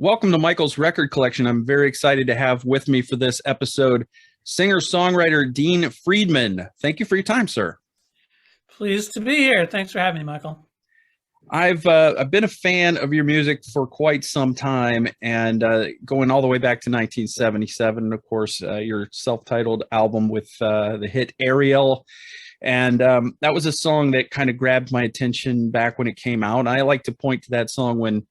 Welcome to Michael's Record Collection. I'm very excited to have with me for this episode singer-songwriter Dean Friedman. Thank you for your time, sir. Pleased to be here. Thanks for having me, Michael. I've been a fan of your music for quite some time, and going all the way back to 1977, of course, your self-titled album with the hit Ariel. And that was a song that kind of grabbed my attention back when it came out. I like to point to that song when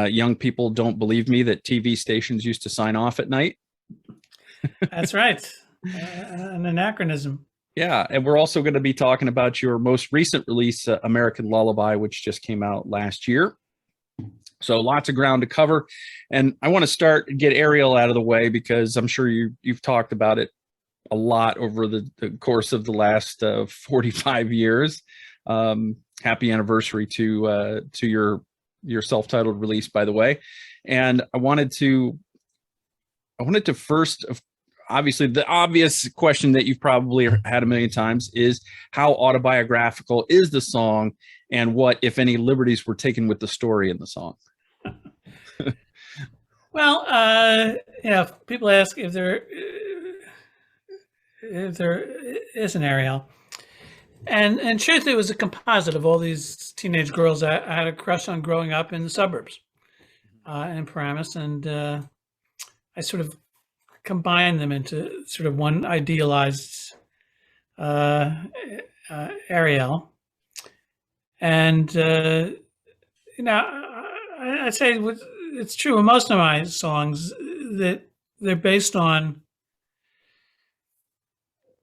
young people don't believe me that TV stations used to sign off at night. That's right. An anachronism. Yeah, and we're also going to be talking about your most recent release, American Lullaby, which just came out last year. So lots of ground to cover. And I want to get Ariel out of the way because I'm sure you've talked about it a lot over the course of the last 45 years. Happy anniversary to your self-titled release, by the way. And I wanted to first, obviously the obvious question that you've probably had a million times is how autobiographical is the song, and what, if any, liberties were taken with the story in the song? Well, people ask if there is an Ariel. And truthfully, it was a composite of all these teenage girls I had a crush on growing up in the suburbs in Paramus. And I sort of combined them into sort of one idealized Ariel. And, I'd say it's true with most of my songs that they're based on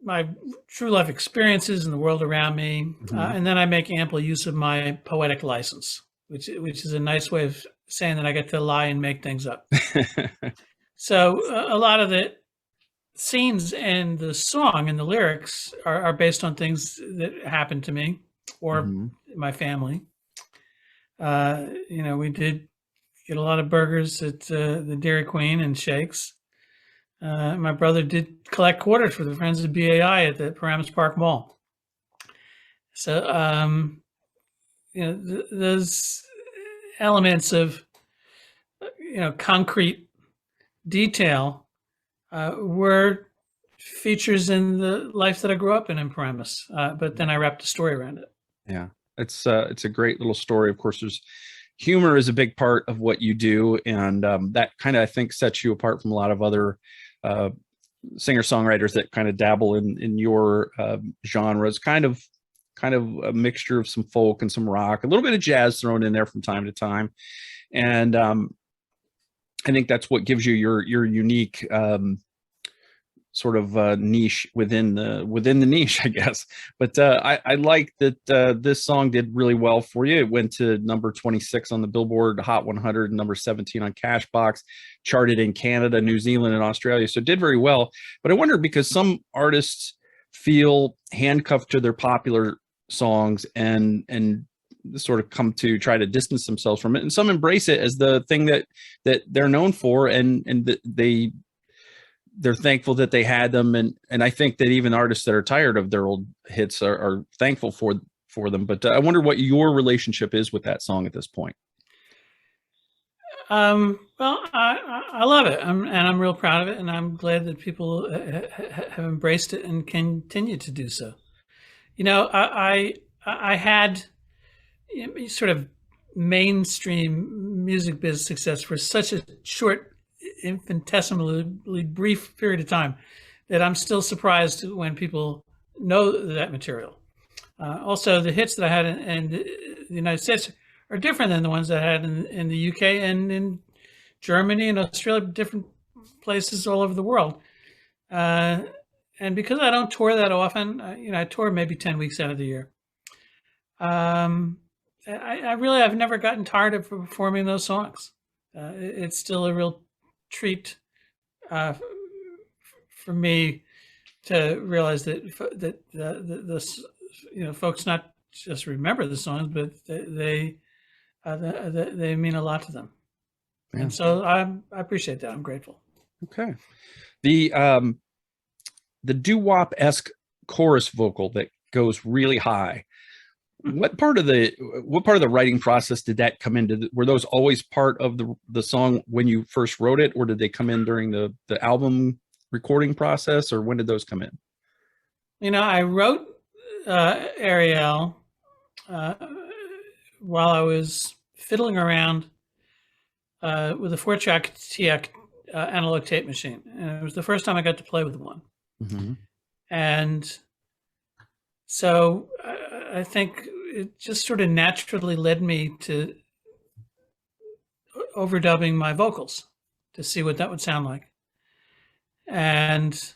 my true life experiences in the world around me. Mm-hmm. And then I make ample use of my poetic license, which is a nice way of saying that I get to lie and make things up. So a lot of the scenes in the song and the lyrics are based on things that happened to me or my family. We did get a lot of burgers at the Dairy Queen and shakes. My brother did collect quarters for the Friends of BAI at the Paramus Park Mall. So, those elements of, concrete detail were features in the life that I grew up in Paramus. But then I wrapped a story around it. Yeah, it's a great little story. Of course, humor is a big part of what you do, and that kind of, I think, sets you apart from a lot of other singer-songwriters that kind of dabble in your genres, kind of a mixture of some folk and some rock, a little bit of jazz thrown in there from time to time. And I think that's what gives you your unique sort of niche within the niche, I guess. But I like that this song did really well for you. It went to number 26 on the Billboard Hot 100, number 17 on Cashbox, charted in Canada, New Zealand, and Australia. So it did very well. But I wonder, because some artists feel handcuffed to their popular songs and sort of come to try to distance themselves from it, and some embrace it as the thing that they're known for, and they're thankful that they had them, and I think that even artists that are tired of their old hits are thankful for them. But I wonder what your relationship is with that song at this point. Well, I love it, and I'm real proud of it, and I'm glad that people have embraced it and continue to do so. I had sort of mainstream music business success for such a short, infinitesimally brief period of time that I'm still surprised when people know that material. Also, the hits that I had in the United States are different than the ones that I had in the UK and in Germany and Australia, different places all over the world. And because I don't tour that often, I tour maybe 10 weeks out of the year. I've never gotten tired of performing those songs. It's still a real treat for me to realize that folks not just remember the songs, but they mean a lot to them. Yeah. And so I appreciate that. I'm grateful. Okay. The doo-wop-esque chorus vocal that goes really high. what part of the writing process did that come into? Were those always part of the song when you first wrote it, or did they come in during the album recording process, or when did those come in? I wrote Ariel while I was fiddling around with a 4-track TX analog tape machine, and it was the first time I got to play with one. Mm-hmm. And so I think it just sort of naturally led me to overdubbing my vocals to see what that would sound like. And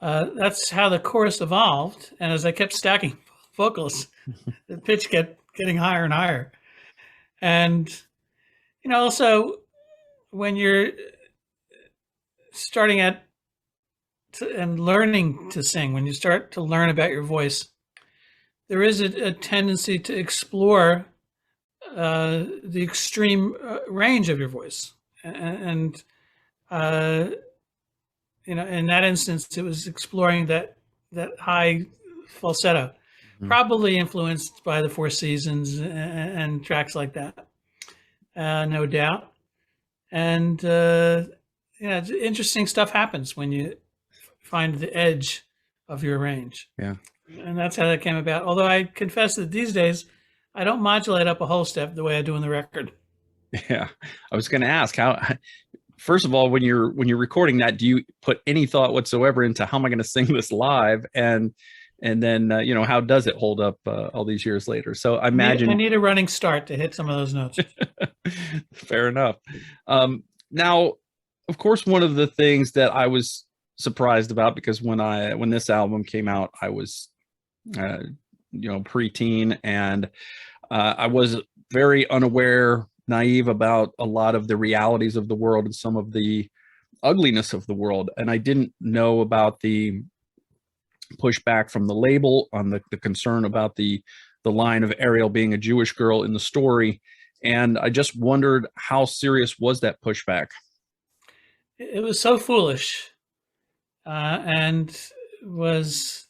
that's how the chorus evolved. And as I kept stacking vocals, the pitch kept getting higher and higher. And, also when you're starting and learning to sing, when you start to learn about your voice, there is a tendency to explore the extreme range of your voice. And in that instance, it was exploring that high falsetto, probably influenced by the Four Seasons and tracks like that, no doubt. And interesting stuff happens when you find the edge of your range. Yeah. And that's how that came about. Although I confess that these days, I don't modulate up a whole step the way I do in the record. Yeah. I was going to ask first of all, when you're recording that, do you put any thought whatsoever into how am I going to sing this live? And then, how does it hold up all these years later? So I imagine I need a running start to hit some of those notes. Fair enough. Now, of course, one of the things that I was surprised about, because when this album came out, I was, preteen, and I was very unaware, naive about a lot of the realities of the world and some of the ugliness of the world. And I didn't know about the pushback from the label on the concern about the line of Ariel being a Jewish girl in the story. And I just wondered, how serious was that pushback? It was so foolish, and was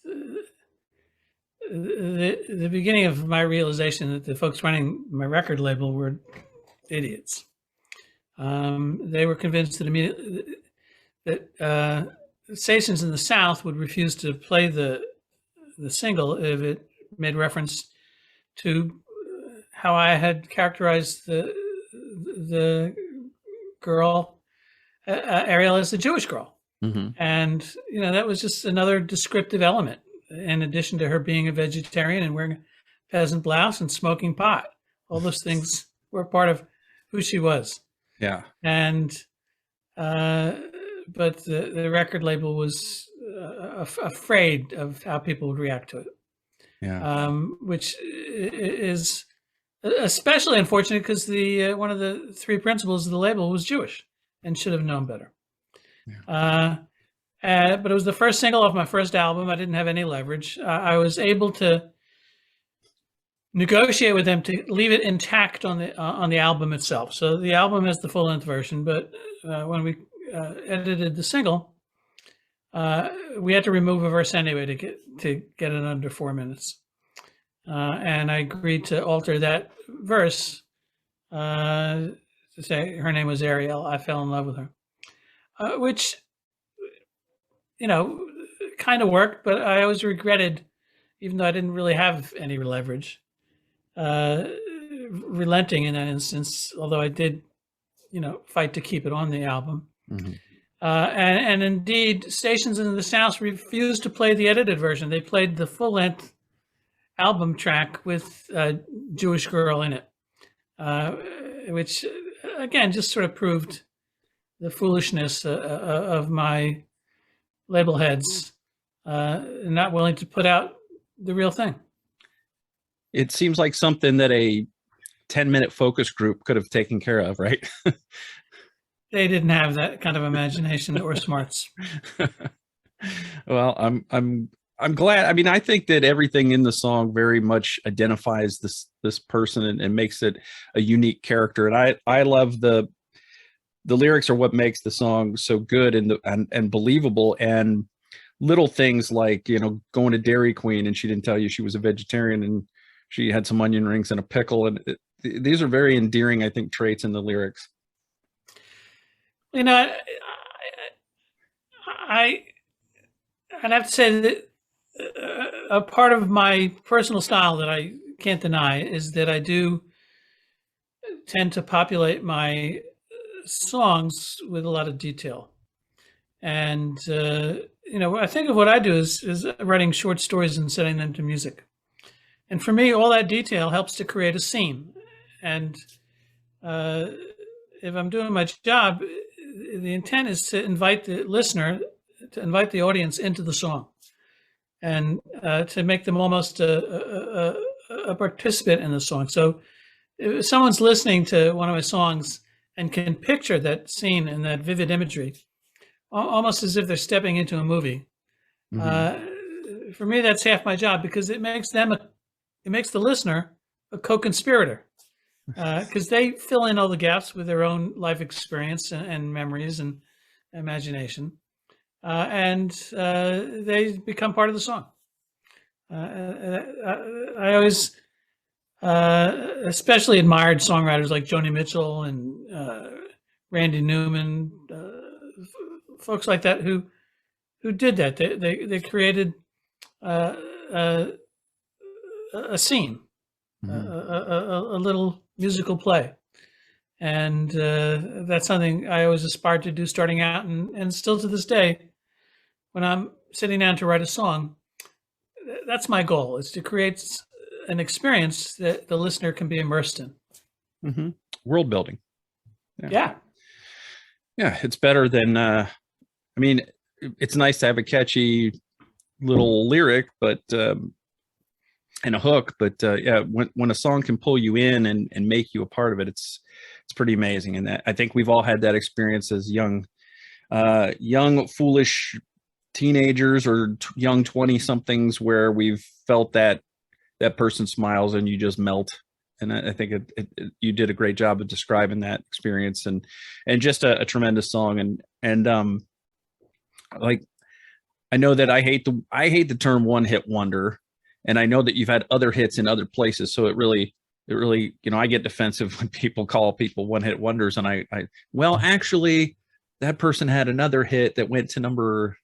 the beginning of my realization that the folks running my record label were idiots. They were convinced that immediately that stations in the South would refuse to play the single if it made reference to how I had characterized the girl Ariel as a Jewish girl. Mm-hmm. And that was just another descriptive element, in addition to her being a vegetarian and wearing a peasant blouse and smoking pot. All those things were part of who she was. Yeah. And but the record label was afraid of how people would react to it. Yeah. Which is especially unfortunate because the one of the three principals of the label was Jewish and should have known better. Yeah. But it was the first single off my first album. I didn't have any leverage. I was able to negotiate with them to leave it intact on the album itself. So the album is the full-length version, but when we edited the single, we had to remove a verse anyway to get it under 4 minutes. And I agreed to alter that verse to say her name was Ariel. I fell in love with her, which, kind of worked, but I always regretted, even though I didn't really have any leverage, relenting in that instance, although I did, fight to keep it on the album. Mm-hmm. And indeed, stations in the South refused to play the edited version. They played the full-length album track with a Jewish girl in it, which, again, just sort of proved the foolishness of my label heads not willing to put out the real thing. It seems like something that a 10-minute focus group could have taken care of, right? They didn't have that kind of imagination or smarts. Well, I'm glad. I mean, I think that everything in the song very much identifies this person and makes it a unique character. And I love the lyrics are what makes the song so good and believable. And little things like, going to Dairy Queen and she didn't tell you she was a vegetarian and she had some onion rings and a pickle, and these are very endearing, I think, traits in the lyrics. You know, I I'd have to say that a part of my personal style that I can't deny is that I do tend to populate my songs with a lot of detail. And I think of what I do is writing short stories and setting them to music. And for me, all that detail helps to create a scene. And if I'm doing my job, the intent is to invite the listener, to invite the audience into the song, and to make them almost a participant in the song. So if someone's listening to one of my songs and can picture that scene and that vivid imagery, almost as if they're stepping into a movie, for me, that's half my job, because it makes the listener a co-conspirator, because they fill in all the gaps with their own life experience and memories and imagination, and they become part of the song. I always especially admired songwriters like Joni Mitchell and Randy Newman, folks like that who did that. They created a scene, a little musical play, and that's something I always aspired to do starting out, and still to this day, when I'm sitting down to write a song, that's my goal: is to create an experience that the listener can be immersed in. World building. Yeah. It's better than I mean, it's nice to have a catchy little lyric, but and a hook, but when a song can pull you in and make you a part of it, it's pretty amazing. And I think we've all had that experience as young foolish teenagers or young 20 somethings, where we've felt that person smiles and you just melt. And I think you did a great job of describing that experience, and just a tremendous song. And like, I know that I hate the term one hit wonder, and I know that you've had other hits in other places. So it really, I get defensive when people call people one hit wonders. And well, actually that person had another hit that went to number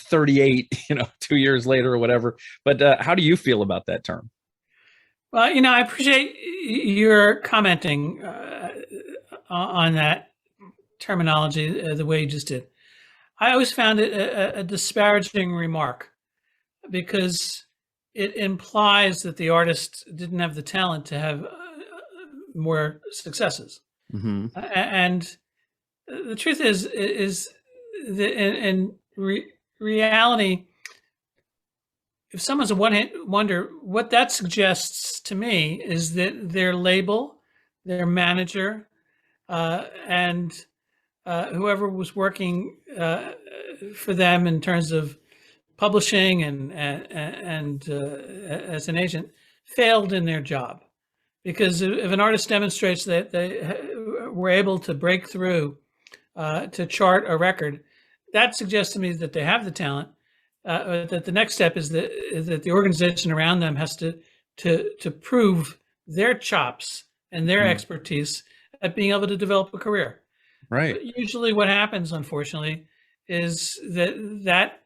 38, 2 years later or whatever. But how do you feel about that term? Well, I appreciate your commenting on that terminology the way you just did. I always found it a disparaging remark, because it implies that the artist didn't have the talent to have more successes. And the truth is that in reality, if someone's a one-hit wonder, what that suggests to me is that their label, their manager, and whoever was working for them in terms of publishing and as an agent, failed in their job. Because if an artist demonstrates that they were able to break through to chart a record, that suggests to me that they have the talent. That the next step is that the organization around them has to prove their chops and their expertise at being able to develop a career. Right. But usually what happens, unfortunately, is that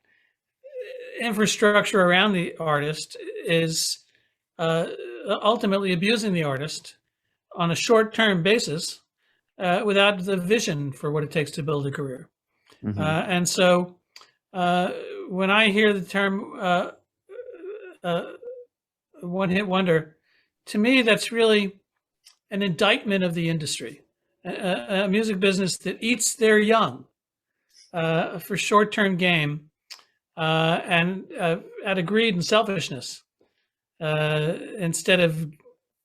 infrastructure around the artist is ultimately abusing the artist on a short-term basis without the vision for what it takes to build a career. And so when I hear the term one-hit wonder, to me, that's really an indictment of the industry, a music business that eats their young for short-term game and out of greed and selfishness, instead of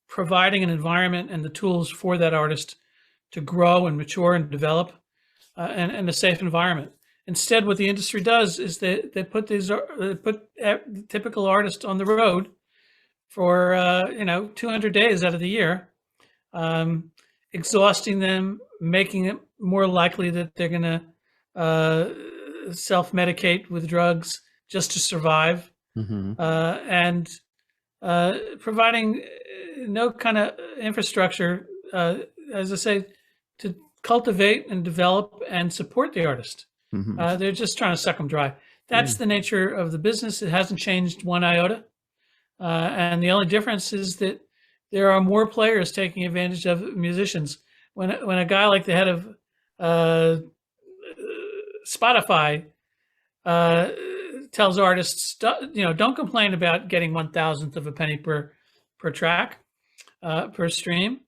providing an environment and the tools for that artist to grow and mature and develop and a safe environment. Instead, what the industry does is they put typical artists on the road for 200 days out of the year, exhausting them, making it more likely that they're going to self-medicate with drugs just to survive, and providing no kind of infrastructure, as I say, to cultivate and develop and support the artist. Mhm. They're just trying to suck them dry. That's the nature of the business. It hasn't changed one iota. And the only difference is that there are more players taking advantage of musicians. When a guy like the head of uh, Spotify tells artists, don't complain about getting 1,000th of a penny per track, per stream.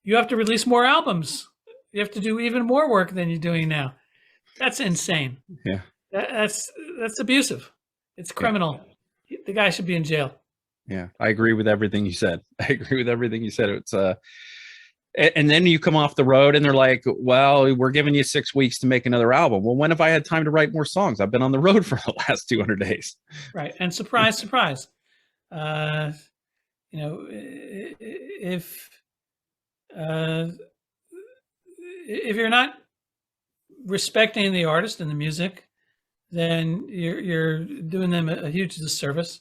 You have to release more albums. You have to do even more work than you're doing now. That's insane. Yeah. That's abusive. It's criminal. The guy should be in jail. Yeah, I agree with everything you said. I agree with everything you said. It's and then you come off the road and they're like, well, we're giving you 6 weeks to make another album. Well, when have I had time to write more songs? I've been on the road for the last 200 days. Right. And surprise, surprise. If you're not respecting the artist and the music, then you're doing them a huge disservice,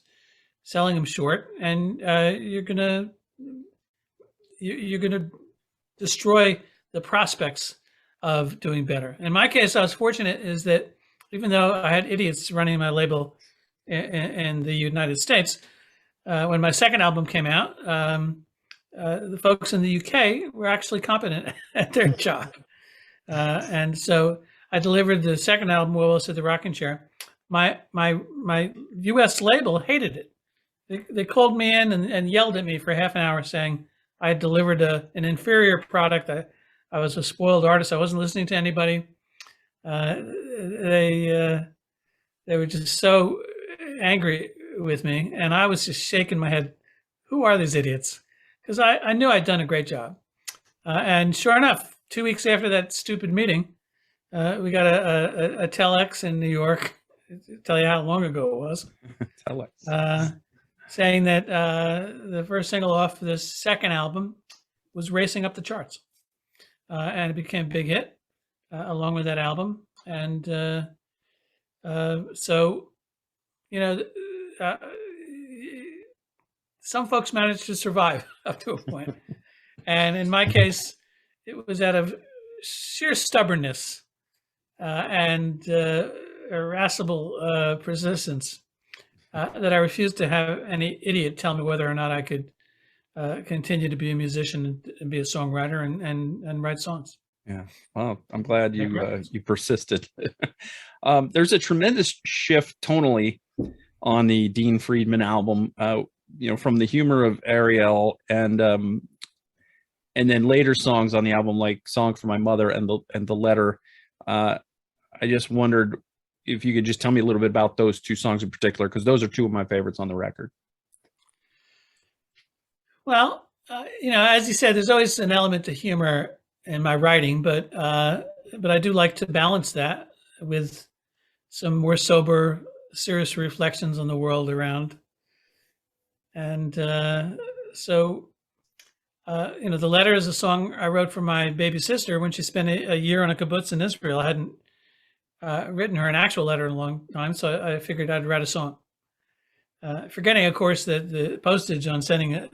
selling them short, and you're gonna destroy the prospects of doing better. In my case, I was fortunate is that even though I had idiots running my label in the United States, when my second album came out, the folks in the UK were actually competent at their job. And so I delivered the second album, Willis at the Rocking Chair. My US label hated it. They called me in and yelled at me for half an hour saying I had delivered an inferior product. I was a spoiled artist. I wasn't listening to anybody. They were just so angry with me, and I was just shaking my head. Who are these idiots? Because I knew I'd done a great job. And sure enough, 2 weeks after that stupid meeting, we got a telex in New York. I'll tell you how long ago it was. Telex. Saying that the first single off this second album was racing up the charts. And it became a big hit along with that album. And so, some folks managed to survive up to a point. And in my case, it was out of sheer stubbornness and irascible persistence that I refused to have any idiot tell me whether or not I could continue to be a musician and be a songwriter and write songs. Yeah. Well, I'm glad you persisted. There's a tremendous shift tonally on the Dean Friedman album, from the humor of Ariel and then later songs on the album, like Song for My Mother and the Letter. I just wondered if you could just tell me a little bit about those two songs in particular, because those are two of my favorites on the record. Well, as you said, there's always an element of humor in my writing, but I do like to balance that with some more sober, serious reflections on the world around. And so, The Letter is a song I wrote for my baby sister when she spent a year on a kibbutz in Israel. I hadn't written her an actual letter in a long time, so I figured I'd write a song. Forgetting, of course, that the postage on sending a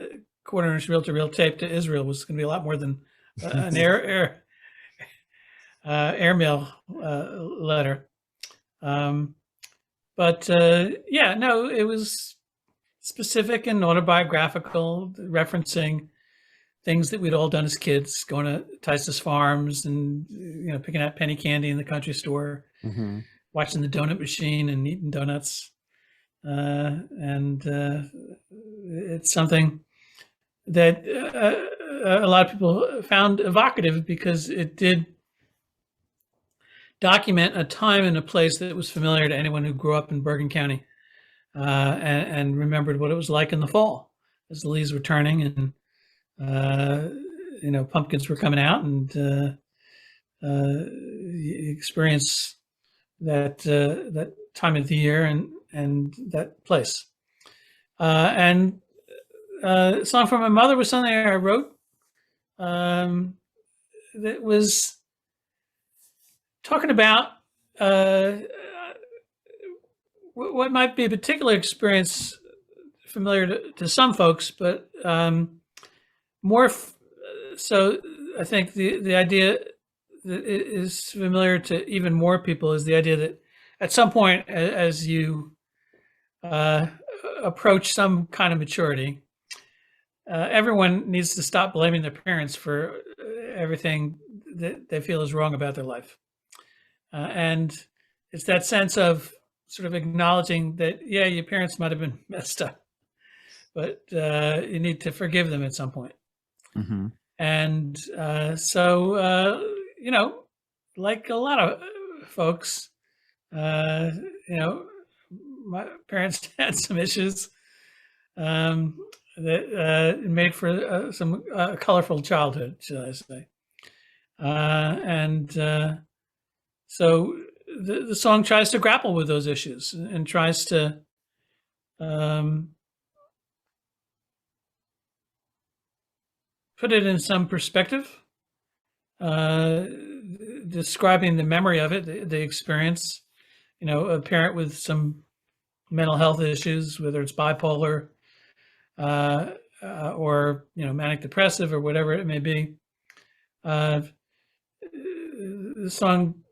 quarter-inch reel-to-reel tape to Israel was going to be a lot more than an airmail letter. It was specific and autobiographical, referencing things that we'd all done as kids, going to Tice's Farms and picking out penny candy in the country store, watching the donut machine and eating donuts. It's something that a lot of people found evocative because it did document a time and a place that was familiar to anyone who grew up in Bergen County and remembered what it was like in the fall as the leaves were turning and pumpkins were coming out, and you experience that time of the year and that place. Song for My Mother was something I wrote that was talking about what might be a particular experience familiar to some folks, but So I think the idea that is familiar to even more people is the idea that at some point, as you approach some kind of maturity, everyone needs to stop blaming their parents for everything that they feel is wrong about their life. And it's that sense of sort of acknowledging that, yeah, your parents might have been messed up, but you need to forgive them at some point. Mm-hmm. And like a lot of folks, uh, my parents had some issues that made for some colorful childhood, should I say. And so the song tries to grapple with those issues and tries to put it in some perspective, describing the memory of it, the experience. A parent with some mental health issues, whether it's bipolar or manic depressive or whatever it may be. The song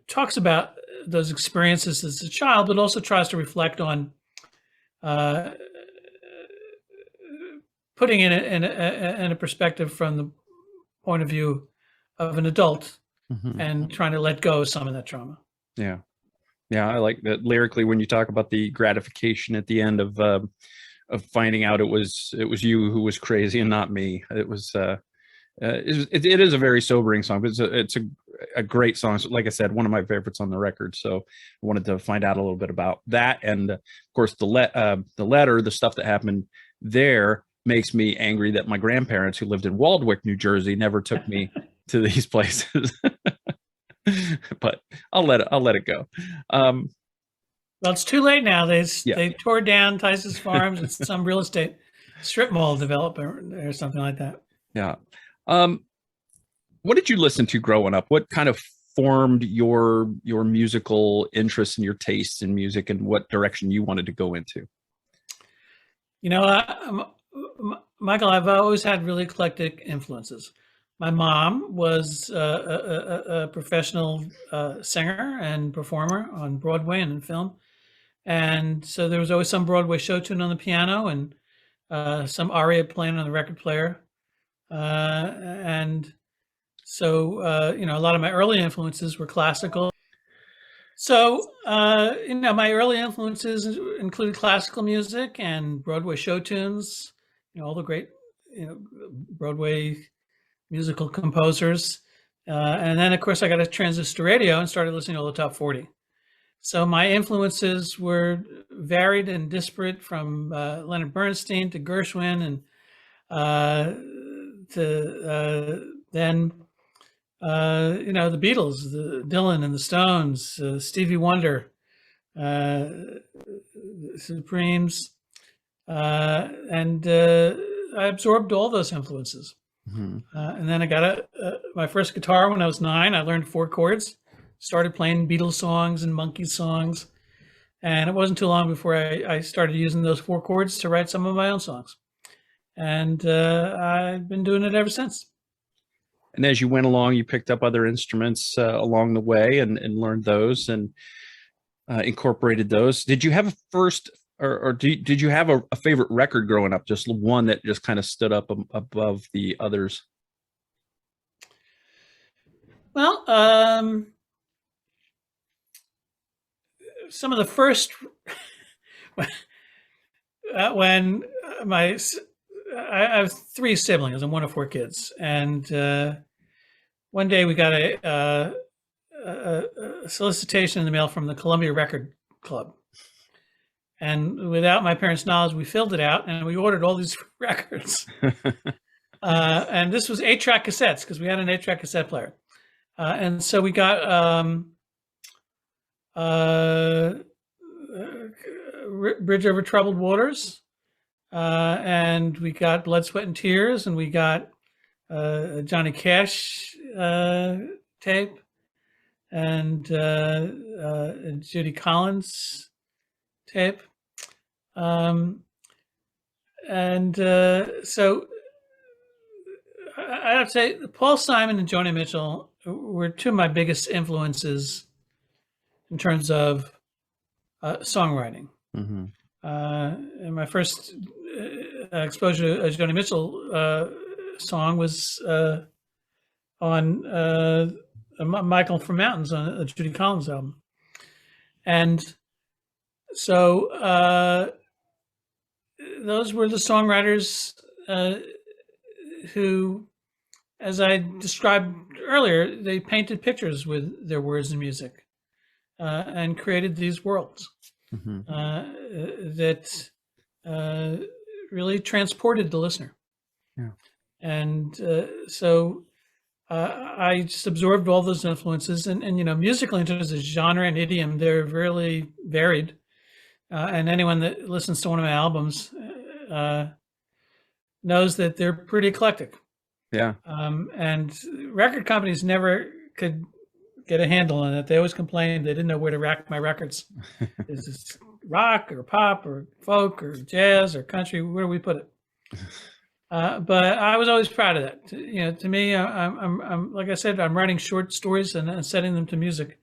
talks about those experiences as a child, but also tries to reflect on putting in a perspective from the point of view of an adult, Mm-hmm. and trying to let go of some of that trauma. Yeah. Yeah, I like that lyrically when you talk about the gratification at the end of finding out it was you who was crazy and not me. It was it is a very sobering song, but it's a great song. So, like I said, one of my favorites on the record. So I wanted to find out a little bit about that, and of course the letter, the stuff that happened there makes me angry that my grandparents, who lived in Waldwick, New Jersey, never took me to these places. But I'll let it go. Well, it's too late now. Yeah. They tore down Tice's Farms. It's some real estate strip mall developer or something like that. Yeah. What did you listen to growing up? What kind of formed your musical interests and your tastes in music, and what direction you wanted to go into? Michael, I've always had really eclectic influences. My mom was a professional singer and performer on Broadway and in film. And so there was always some Broadway show tune on the piano and some aria playing on the record player. And so, a lot of my early influences were classical. So, my early influences included classical music and Broadway show tunes, all the great, Broadway musical composers. And then, of course, I got a transistor radio and started listening to all the top 40. So my influences were varied and disparate, from Leonard Bernstein to Gershwin, and to then, the Beatles, the Dylan and the Stones, Stevie Wonder, Supremes, and I absorbed all those influences. Mm-hmm. And then I got my first guitar when I was 9. I learned 4 chords, started playing Beatles songs and Monkees songs. And it wasn't too long before I started using those 4 chords to write some of my own songs. And I've been doing it ever since. And as you went along, you picked up other instruments along the way and learned those and incorporated those. Did you have a first, or did you have a favorite record growing up? Just one that just kind of stood up above the others? Well, some of the first, when I have 3 siblings. I'm one of 4 kids, and one day we got a solicitation in the mail from the Columbia Record Club, and without my parents' knowledge, we filled it out and we ordered all these records. And this was 8-track cassettes, because we had an 8-track cassette player, and so we got Bridge Over Troubled Waters. And we got Blood, Sweat, and Tears, and we got a Johnny Cash tape, and a Judy Collins tape. So I have to say, Paul Simon and Joni Mitchell were two of my biggest influences in terms of songwriting. Mm-hmm. And my first exposure to a Joni Mitchell song was on Michael from Mountains on a Judy Collins album. And so those were the songwriters who, as I described earlier, they painted pictures with their words and music and created these worlds Mm-hmm. that really transported the listener. Yeah. And so I just absorbed all those influences. And, you know, musically in terms of genre and idiom, they're really varied. And anyone that listens to one of my albums knows that they're pretty eclectic. Yeah. And record companies never could get a handle on it. They always complained they didn't know where to rack my records. Is this rock or pop or folk or jazz or country? Where do we put it? But I was always proud of that. You know, to me, I'm like I said, I'm writing short stories and setting them to music.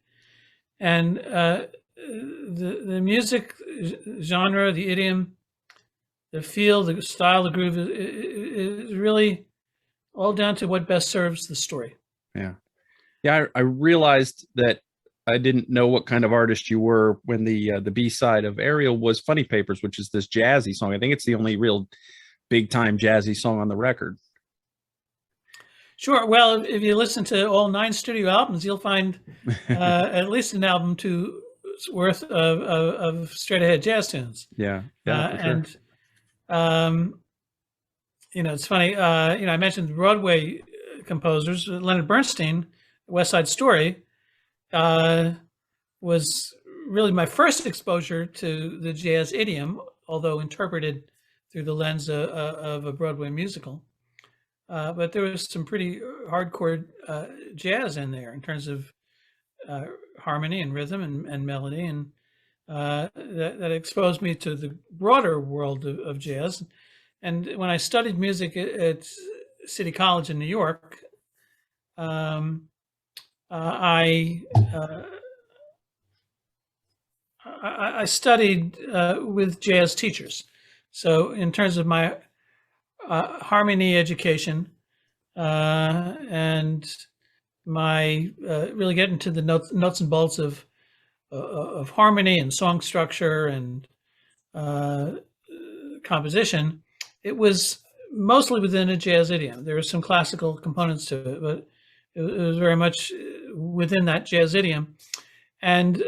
And the music genre, the idiom, the feel, the style, the groove is really all down to what best serves the story. Yeah. Yeah. I realized that I didn't know what kind of artist you were when the B-side of Ariel was Funny Papers, which is this jazzy song. I think it's the only real big time jazzy song on the record. Sure. Well, if you listen to all 9 studio albums, you'll find at least an album to worth of straight ahead jazz tunes. Yeah. Yeah. For sure. And you know, it's funny. You know, I mentioned Broadway composers. Leonard Bernstein, West Side Story, was really my first exposure to the jazz idiom, although interpreted through the lens of a Broadway musical. But there was some pretty hardcore jazz in there in terms of harmony and rhythm and melody, and that exposed me to the broader world of jazz. And when I studied music at City College in New York, I studied with jazz teachers. So in terms of my harmony education and my really getting to the nuts and bolts of harmony and song structure and composition, it was mostly within a jazz idiom. There were some classical components to it, but it was very much within that jazz idiom. And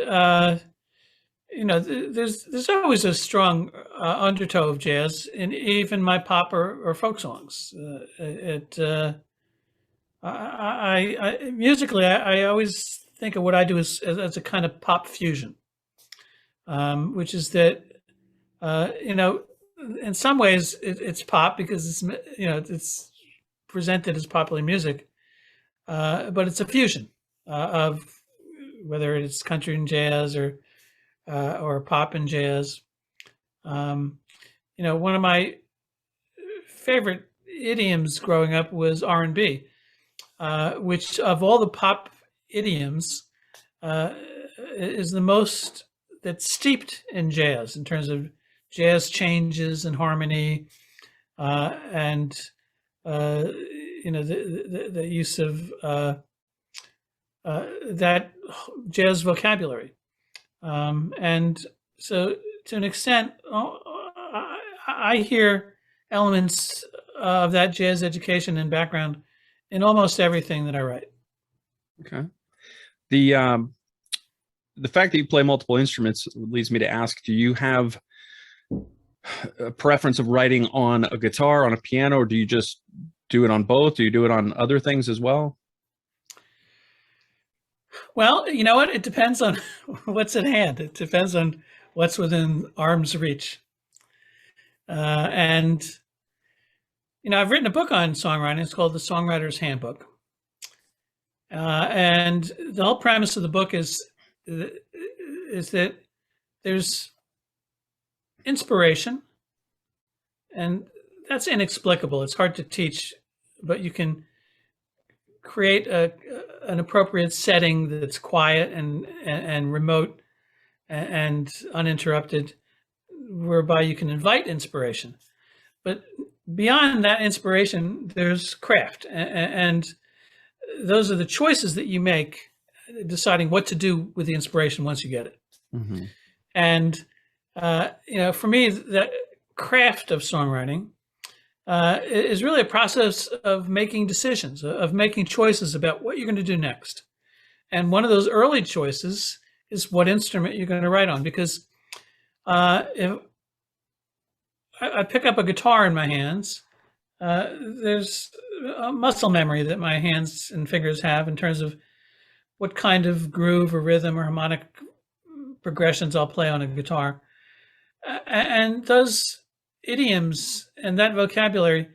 you know, there's always a strong undertow of jazz in even my pop or folk songs. Musically, I always think of what I do as a kind of pop fusion, which is that you know, in some ways it's pop because it's, you know, it's presented as popular music, but it's a fusion of whether it's country and jazz or pop and jazz. You know, one of my favorite idioms growing up was R&B, which of all the pop idioms is the most that's steeped in jazz in terms of jazz changes and harmony, and you know, the use of that jazz vocabulary. And so to an extent, I hear elements of that jazz education and background in almost everything that I write. Okay. The fact that you play multiple instruments leads me to ask, do you have a preference of writing on a guitar, on a piano, or do you just do it on both? Do you do it on other things as well? Well, you know what? It depends on what's at hand. It depends on what's within arm's reach. And, you know, I've written a book on songwriting. It's called the Songwriters Handbook. And the whole premise of the book is that there's inspiration, and that's inexplicable. It's hard to teach, but you can create an appropriate setting that's quiet and remote and uninterrupted, whereby you can invite inspiration. But beyond that inspiration, there's craft, and those are the choices that you make, deciding what to do with the inspiration once you get it. Mm-hmm. And for me, the craft of songwriting is really a process of making decisions, of making choices about what you're going to do next. And one of those early choices is what instrument you're going to write on, because if I pick up a guitar in my hands, there's a muscle memory that my hands and fingers have in terms of what kind of groove or rhythm or harmonic progressions I'll play on a guitar. And those idioms and that vocabulary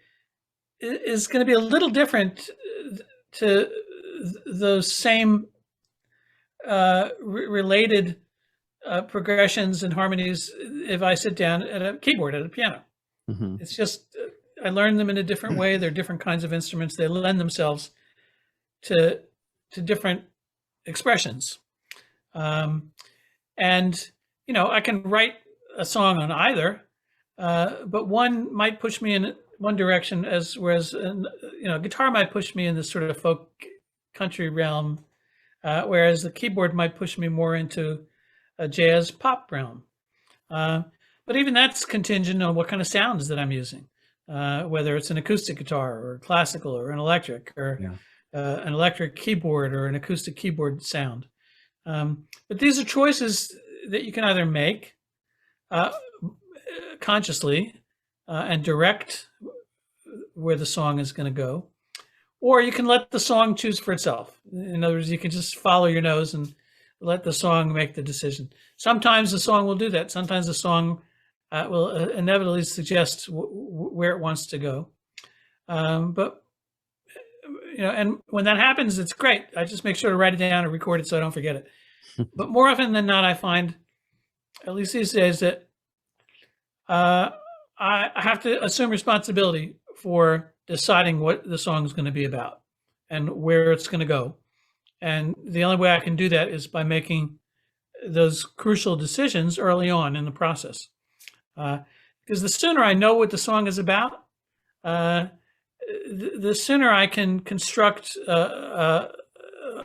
is going to be a little different to those same related progressions and harmonies if I sit down at a keyboard, at a piano. Mm-hmm. It's just, I learn them in a different way. They're different kinds of instruments. They lend themselves to different expressions. And, I can write a song on either, but one might push me in one direction, whereas guitar might push me in this sort of folk country realm, whereas the keyboard might push me more into a jazz pop realm. But even that's contingent on what kind of sounds that I'm using, whether it's an acoustic guitar or classical or an electric or an electric keyboard or an acoustic keyboard sound. But these are choices that you can either make consciously and direct where the song is going to go, or you can let the song choose for itself. In other words, you can just follow your nose and let the song make the decision. Sometimes the song will do that. Sometimes the song will inevitably suggest where it wants to go. But and when that happens, it's great. I just make sure to write it down and record it so I don't forget it. But more often than not, I find, at least these days, that I have to assume responsibility for deciding what the song is going to be about and where it's going to go. And the only way I can do that is by making those crucial decisions early on in the process. Because the sooner I know what the song is about, the sooner I can construct a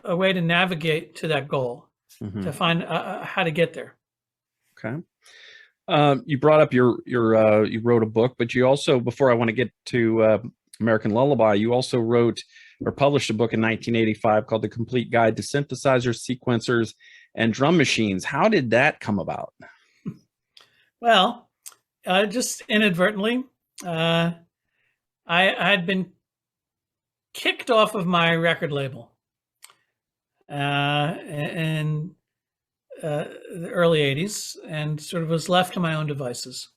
way to navigate to that goal, to find how to get there. Okay. You brought up you wrote a book, but you also, before I want to get to American Lullaby, you also wrote or published a book in 1985 called The Complete Guide to Synthesizers, Sequencers, and Drum Machines. How did that come about? Well, just inadvertently, I had been kicked off of my record label in the early 80s and sort of was left to my own devices.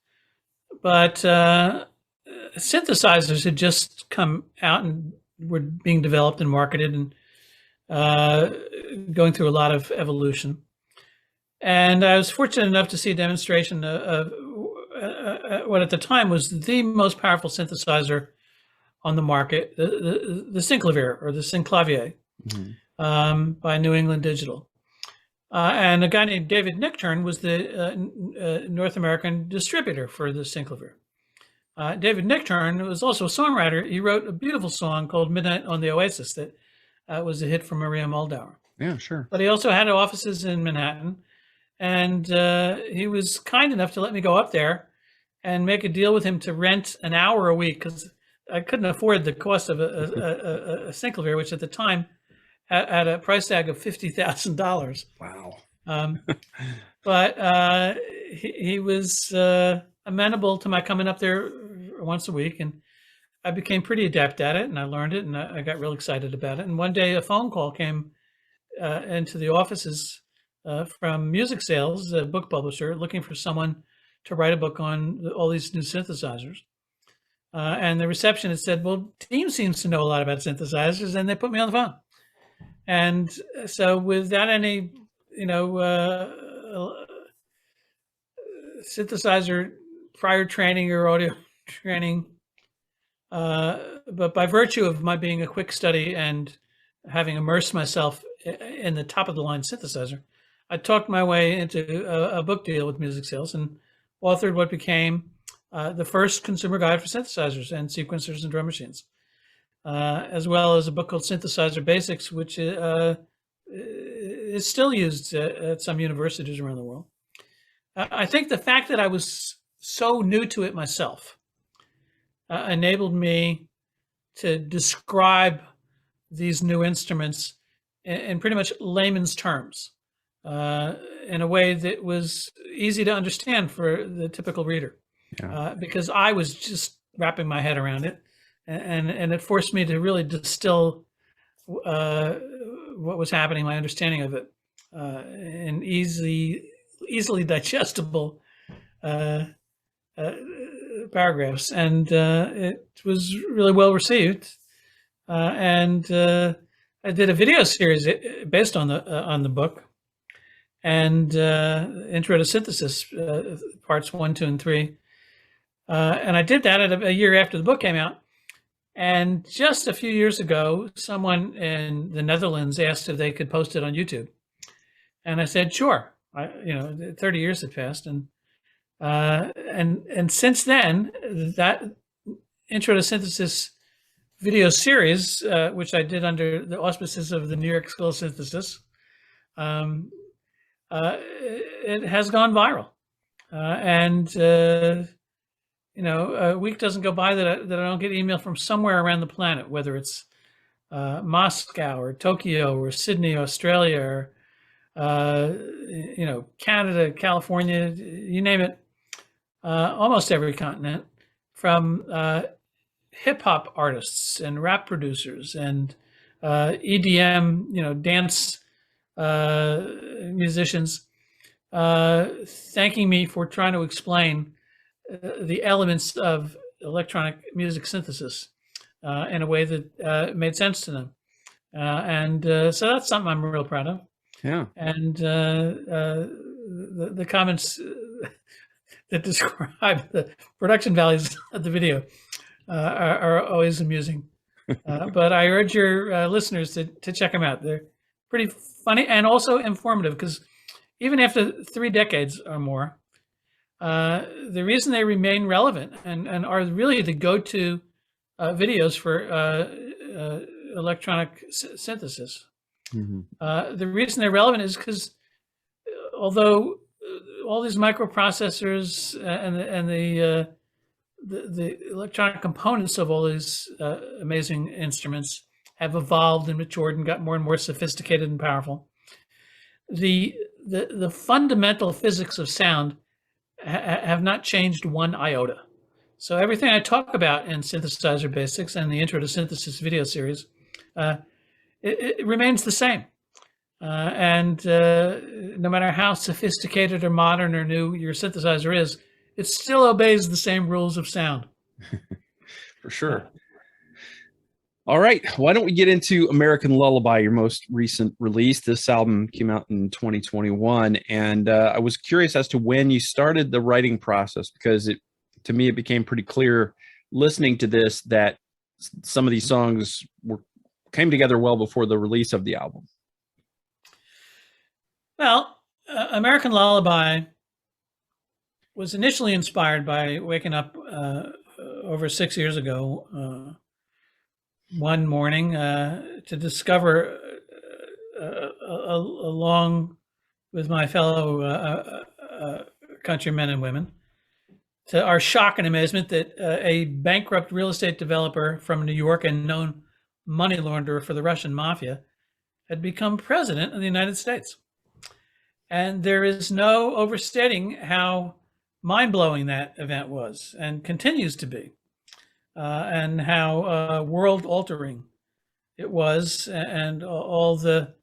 But synthesizers had just come out and were being developed and marketed and going through a lot of evolution. And I was fortunate enough to see a demonstration of what at the time was the most powerful synthesizer on the market, the Synclavier or the Synclavier by New England Digital. And a guy named David Nichtern was the North American distributor for the Synclavier. David Nichtern was also a songwriter. He wrote a beautiful song called Midnight on the Oasis that was a hit from Maria Muldaur. Yeah, sure. But he also had offices in Manhattan. And he was kind enough to let me go up there and make a deal with him to rent an hour a week, because I couldn't afford the cost of a Synclavier, which at the time had a price tag of $50,000. Wow. But he was amenable to my coming up there once a week, and I became pretty adept at it, and I learned it, and I got real excited about it. And one day a phone call came into the offices from Music Sales, a book publisher, looking for someone to write a book on all these new synthesizers. And the receptionist said, well, Dean seems to know a lot about synthesizers, and they put me on the phone. And so without any, synthesizer prior training or audio training, but by virtue of my being a quick study and having immersed myself in the top of the line synthesizer, I talked my way into a book deal with music sales and authored what became the first consumer guide for synthesizers and sequencers and drum machines, as well as a book called Synthesizer Basics, which is still used at some universities around the world. I think the fact that I was so new to it myself enabled me to describe these new instruments in pretty much layman's terms, in a way that was easy to understand for the typical reader, because I was just wrapping my head around it, and it forced me to really distill what was happening, my understanding of it, in easily digestible paragraphs, and it was really well received. And I did a video series based on the book, and Intro to Synthesis, parts 1, 2, and 3. And I did that a year after the book came out. And just a few years ago, someone in the Netherlands asked if they could post it on YouTube, and I said, sure. 30 years had passed, and since then, that Intro to Synthesis video series, which I did under the auspices of the New York School of Synthesis, it has gone viral, and a week doesn't go by that I don't get email from somewhere around the planet, whether it's Moscow or Tokyo or Sydney, Australia, or Canada, California, you name it, almost every continent, from hip hop artists and rap producers and EDM, dance musicians, thanking me for trying to explain the elements of electronic music synthesis in a way that made sense to them. So that's something I'm real proud of. Yeah. And the comments that describe the production values of the video are always amusing. But I urge your listeners to check them out. They're pretty funny and also informative, because even after 3 decades or more, the reason they remain relevant and are really the go-to videos for electronic synthesis. Mm-hmm. The reason they're relevant is because although all these microprocessors and the electronic components of all these amazing instruments have evolved and matured and got more and more sophisticated and powerful, the fundamental physics of sound have not changed one iota. So everything I talk about in Synthesizer Basics and the Intro to Synthesis video series, it remains the same. And no matter how sophisticated or modern or new your synthesizer is, it still obeys the same rules of sound. For sure. All right. Why don't we get into American Lullaby, your most recent release? This album came out in 2021. And I was curious as to when you started the writing process, because to me, it became pretty clear listening to this that some of these songs came together well before the release of the album. Well, American Lullaby was initially inspired by waking up over 6 years ago one morning to discover, along with my fellow countrymen and women, to our shock and amazement, that a bankrupt real estate developer from New York and known money launderer for the Russian mafia had become president of the United States. And there is no overstating how mind-blowing that event was and continues to be, and how world-altering it was, and all the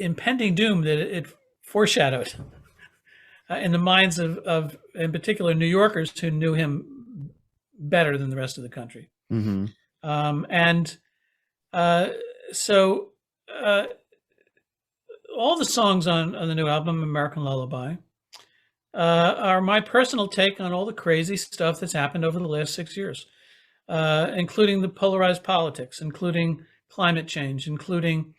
impending doom that it foreshadowed in the minds of, in particular, New Yorkers who knew him better than the rest of the country. Mm-hmm. So all the songs on the new album, American Lullaby, are my personal take on all the crazy stuff that's happened over the last 6 years. including the polarized politics, including climate change, including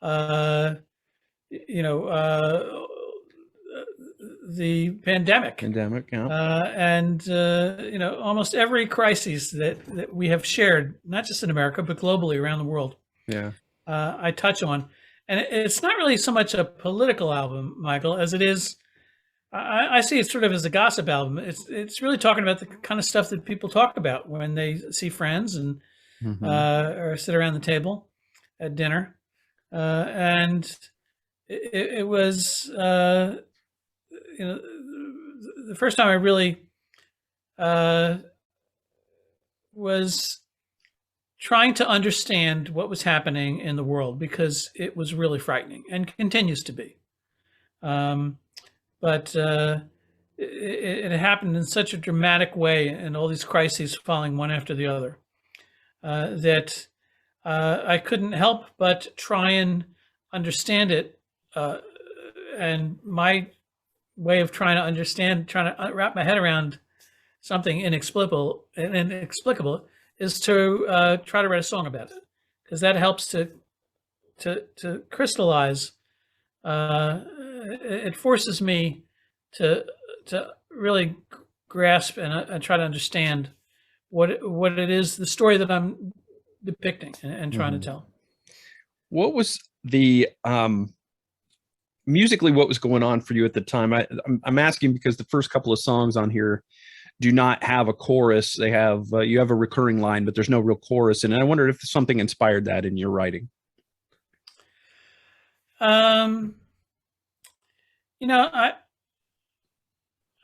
you know, the pandemic, and you know, almost every crisis that we have shared, not just in America but globally around the world. Yeah. I touch on, and it's not really so much a political album, Michael, as it is. I see it sort of as a gossip album. It's really talking about the kind of stuff that people talk about when they see friends and or sit around the table at dinner, and it was you know, the first time I really was trying to understand what was happening in the world, because it was really frightening and continues to be. But it happened in such a dramatic way, and all these crises falling one after the other, that I couldn't help but try and understand it. And my way of trying to wrap my head around something inexplicable is to try to write a song about it, because that helps to crystallize. It forces me to really grasp and try to understand what it is, the story that I'm depicting and trying to tell. What was the musically, what was going on for you at the time? I'm asking because the first couple of songs on here do not have a chorus. They have you have a recurring line, but there's no real chorus. And I wondered if something inspired that in your writing. You know,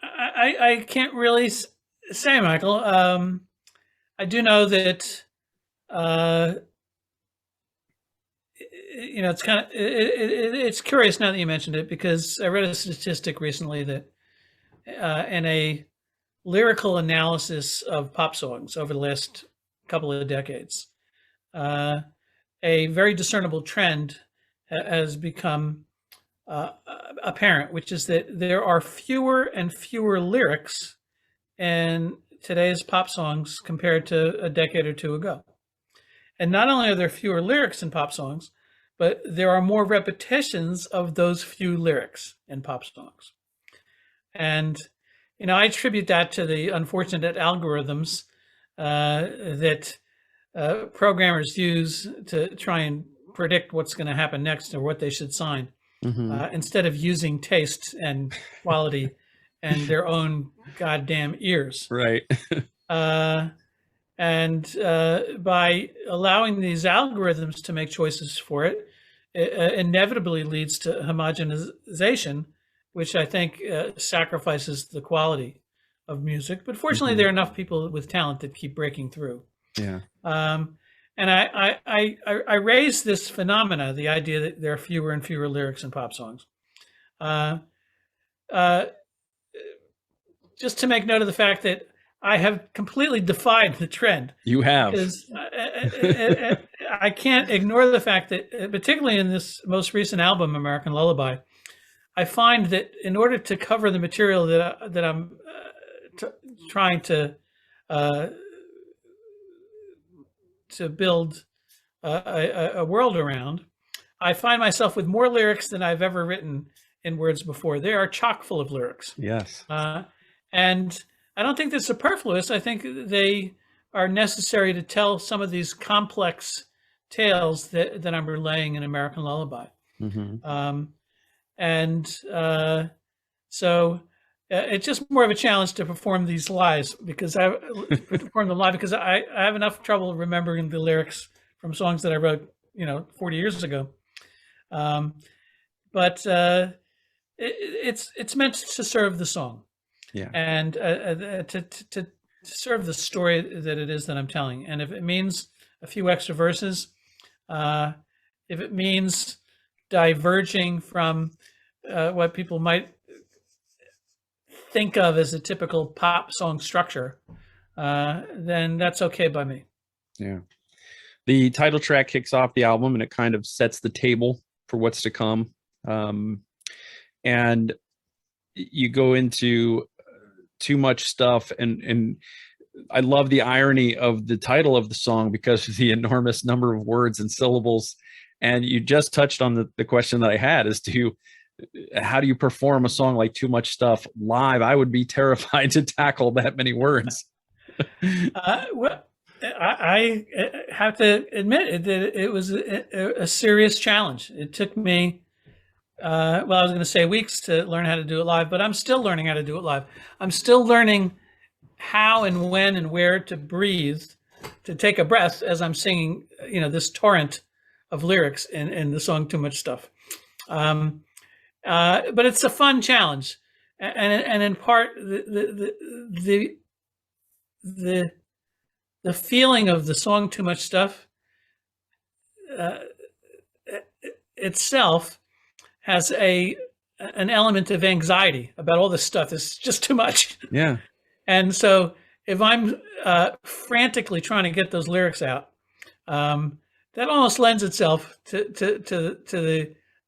I can't really say, Michael. I do know that you know, it's kind of it's curious now that you mentioned it, because I read a statistic recently that in a lyrical analysis of pop songs over the last couple of decades, a very discernible trend has become apparent, which is that there are fewer and fewer lyrics in today's pop songs compared to a decade or two ago. And not only are there fewer lyrics in pop songs, but there are more repetitions of those few lyrics in pop songs. And, you know, I attribute that to the unfortunate algorithms that programmers use to try and predict what's going to happen next or what they should sign, instead of using taste and quality and their own goddamn ears. Right. And by allowing these algorithms to make choices for it, it inevitably leads to homogenization, which I think sacrifices the quality of music. But fortunately, there are enough people with talent that keep breaking through. Yeah. And I raise this phenomena, the idea that there are fewer and fewer lyrics in pop songs, just to make note of the fact that I have completely defied the trend. You have. Because I can't ignore the fact that, particularly in this most recent album, American Lullaby, I find that in order to cover the material that I'm trying to build a world around, I find myself with more lyrics than I've ever written in words before. They are chock full of lyrics. Yes. And I don't think they're superfluous. I think they are necessary to tell some of these complex tales that I'm relaying in American Lullaby. So it's just more of a challenge to perform these lies, because I have enough trouble remembering the lyrics from songs that I wrote, 40 years ago. But it's meant to serve the song. Yeah. And to serve the story that it is that I'm telling. And if it means a few extra verses, if it means diverging from what people might think of as a typical pop song structure, then that's okay by me. Yeah. The title track kicks off the album, and it kind of sets the table for what's to come. And you go into too much stuff, and I love the irony of the title of the song because of the enormous number of words and syllables. And you just touched on the question that I had as to how do you perform a song like Too Much Stuff live? I would be terrified to tackle that many words. Well, I have to admit that it was a serious challenge. It took me, well, I was going to say weeks to learn how to do it live, but I'm still learning how to do it live. I'm still learning how and when and where to breathe, to take a breath as I'm singing, this torrent of lyrics in the song Too Much Stuff. But it's a fun challenge, and in part the feeling of the song Too Much Stuff itself has an element of anxiety about all this stuff. It's just too much. Yeah. And so if I'm frantically trying to get those lyrics out, that almost lends itself to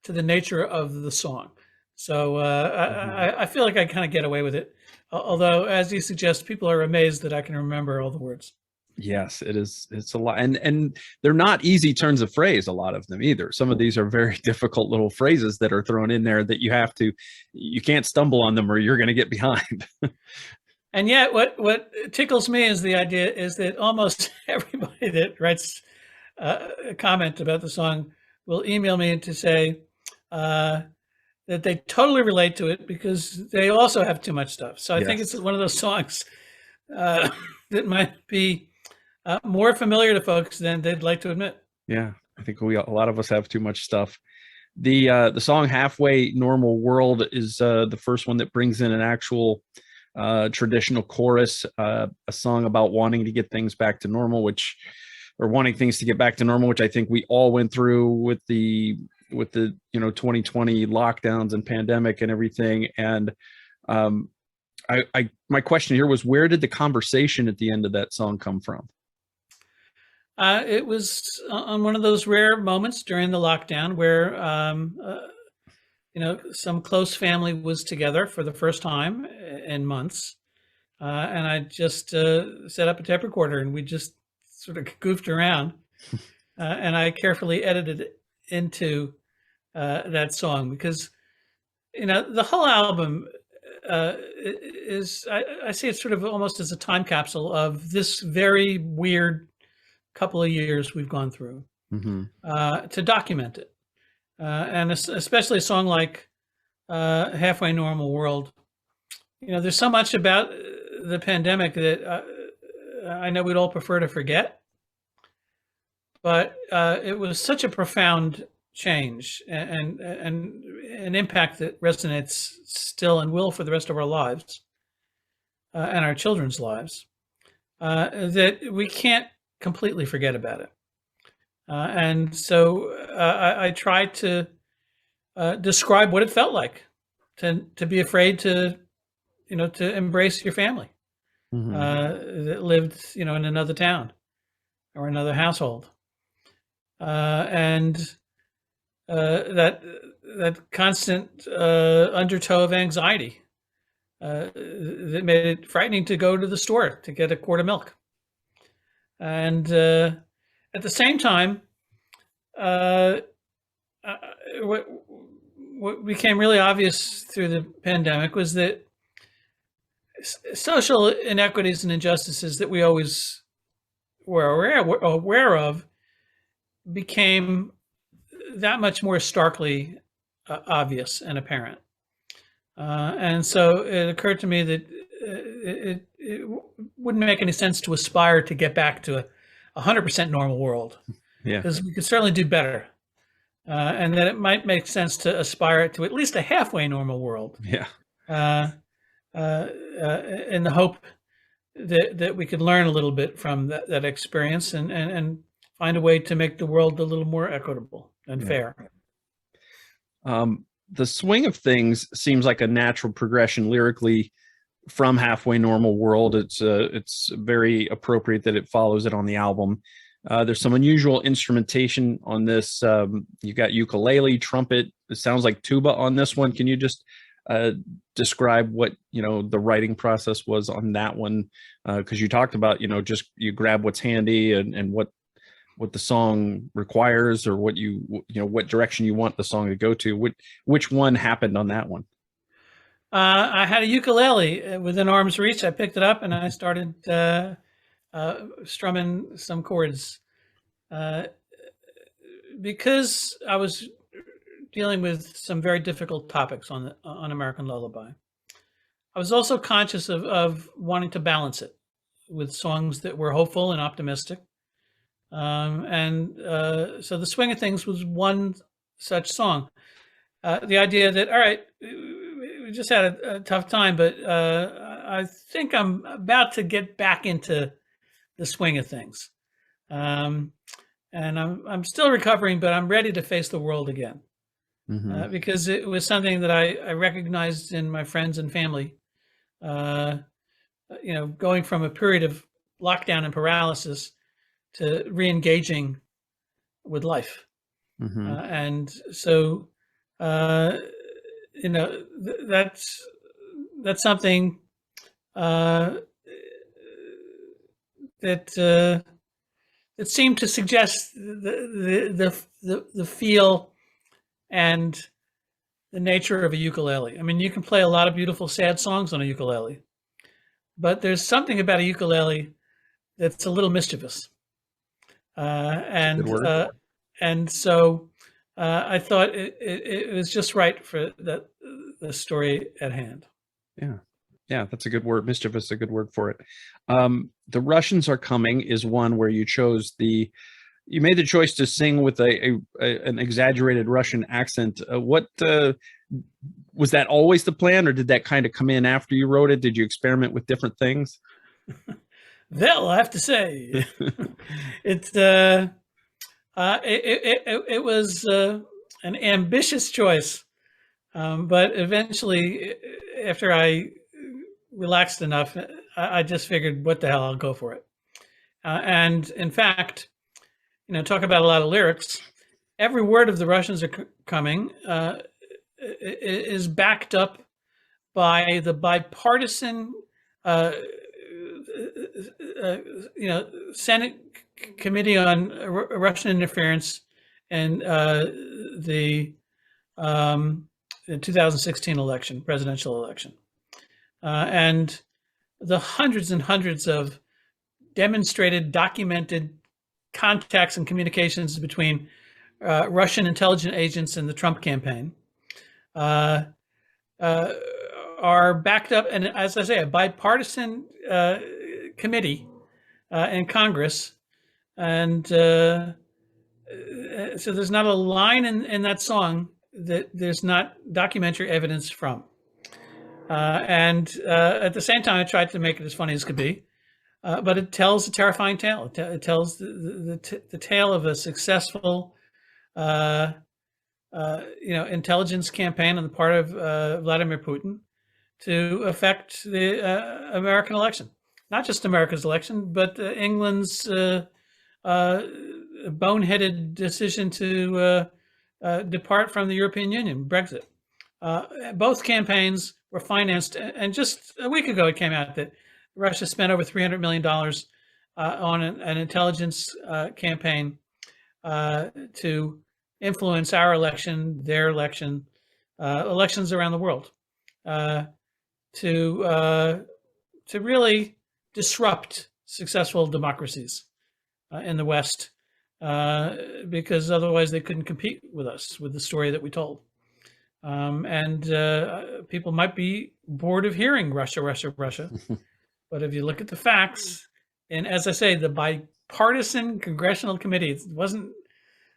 the nature of the song. So I feel like I kind of get away with it. Although, as you suggest, people are amazed that I can remember all the words. Yes, it is. It's a lot. And they're not easy turns of phrase, a lot of them either. Some of these are very difficult little phrases that are thrown in there that you can't stumble on them or you're going to get behind. And yet what tickles me is the idea is that almost everybody that writes a comment about the song will email me to say that they totally relate to it because they also have too much stuff. So I think it's one of those songs that might be more familiar to folks than they'd like to admit. Yeah, I think a lot of us have too much stuff. The song Halfway Normal World is the first one that brings in an actual traditional chorus, a song about wanting to get things back to normal, wanting things to get back to normal, which I think we all went through with the 2020 lockdowns and pandemic and everything. And my question here was, where did the conversation at the end of that song come from? It was on one of those rare moments during the lockdown where some close family was together for the first time in months. And I just set up a tape recorder and we just sort of goofed around. And I carefully edited it into that song because, the whole album is, I see it sort of almost as a time capsule of this very weird couple of years we've gone through to document it. And especially a song like Halfway Normal World. There's so much about the pandemic that I know we'd all prefer to forget, but it was such a profound change and an impact that resonates still and will for the rest of our lives and our children's lives that we can't completely forget about it. And so I tried to describe what it felt like to be afraid to embrace your family that lived, in another town or another household. And that constant undertow of anxiety that made it frightening to go to the store to get a quart of milk. And at the same time, what became really obvious through the pandemic was that social inequities and injustices that we always were aware of became that much more starkly obvious and apparent. And so it occurred to me that it wouldn't make any sense to aspire to get back to a 100% normal world. Yeah, because we could certainly do better. And that it might make sense to aspire to at least a halfway normal world. Yeah. In the hope that we could learn a little bit from that experience and find a way to make the world a little more equitable and fair. The swing of things seems like a natural progression lyrically from Halfway Normal World. It's very appropriate that it follows it on the album. There's some unusual instrumentation on this. You got ukulele, trumpet. It sounds like tuba on this one. Can you just describe what, the writing process was on that one? Because you talked about, just you grab what's handy and what the song requires, or what what direction you want the song to go to. Which one happened on that one? I had a ukulele within arm's reach. I picked it up and I started strumming some chords. Because I was dealing with some very difficult topics on American Lullaby, I was also conscious of wanting to balance it with songs that were hopeful and optimistic. So The Swing of Things was one such song. The idea that, all right, we just had a tough time, but I think I'm about to get back into the swing of things. And I'm still recovering, but I'm ready to face the world again. Because it was something that I recognized in my friends and family. Going from a period of lockdown and paralysis to re-engaging with life. And so, that's something that seemed to suggest the feel and the nature of a ukulele. I mean, you can play a lot of beautiful sad songs on a ukulele, but there's something about a ukulele that's a little mischievous. And so I thought it was just right for the story at hand. Yeah, that's a good word. Mischievous, a good word for it. The Russians Are Coming is one where you made the choice to sing with an exaggerated Russian accent. What was that always the plan, or did that kind of come in after you wrote it? Did you experiment with different things? Well, I have to say, it was an ambitious choice, but eventually, after I relaxed enough, I just figured, what the hell, I'll go for it. And in fact, talk about a lot of lyrics. Every word of The Russians Are Coming is backed up by the bipartisan, Senate Committee on Russian Interference and the 2016 presidential election. And the hundreds and hundreds of demonstrated, documented contacts and communications between Russian intelligence agents and the Trump campaign are backed up, and as I say, a bipartisan committee in Congress, and so there's not a line in that song that there's not documentary evidence from. And at the same time, I tried to make it as funny as could be. But it tells a terrifying tale. It tells the tale of a successful, intelligence campaign on the part of Vladimir Putin to affect the American election. Not just America's election, but England's boneheaded decision to depart from the European Union, Brexit. Both campaigns were financed, and just a week ago it came out that Russia spent over $300 million on an intelligence campaign to influence our election, their election, elections around the world, to really disrupt successful democracies in the West, because otherwise they couldn't compete with us with the story that we told. And people might be bored of hearing Russia, Russia, Russia. But if you look at the facts, and as I say, the bipartisan congressional committee, it wasn't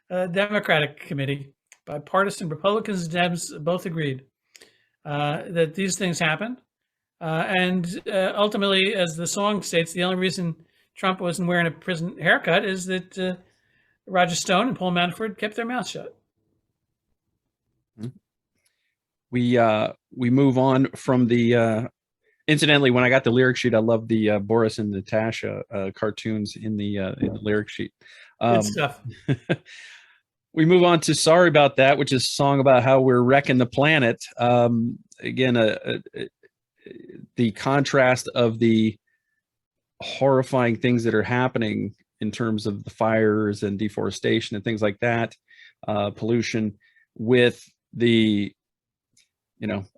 a Democratic committee, bipartisan, Republicans and Dems both agreed that these things happened. And ultimately, as the song states, the only reason Trump wasn't wearing a prison haircut is that Roger Stone and Paul Manafort kept their mouths shut. We move on from the incidentally, when I got the lyric sheet, I loved the Boris and Natasha cartoons in the lyric sheet. Good stuff. we move on to Sorry About That, which is a song about how we're wrecking the planet. Again, the contrast of the horrifying things that are happening in terms of the fires and deforestation and things like that, pollution, with the,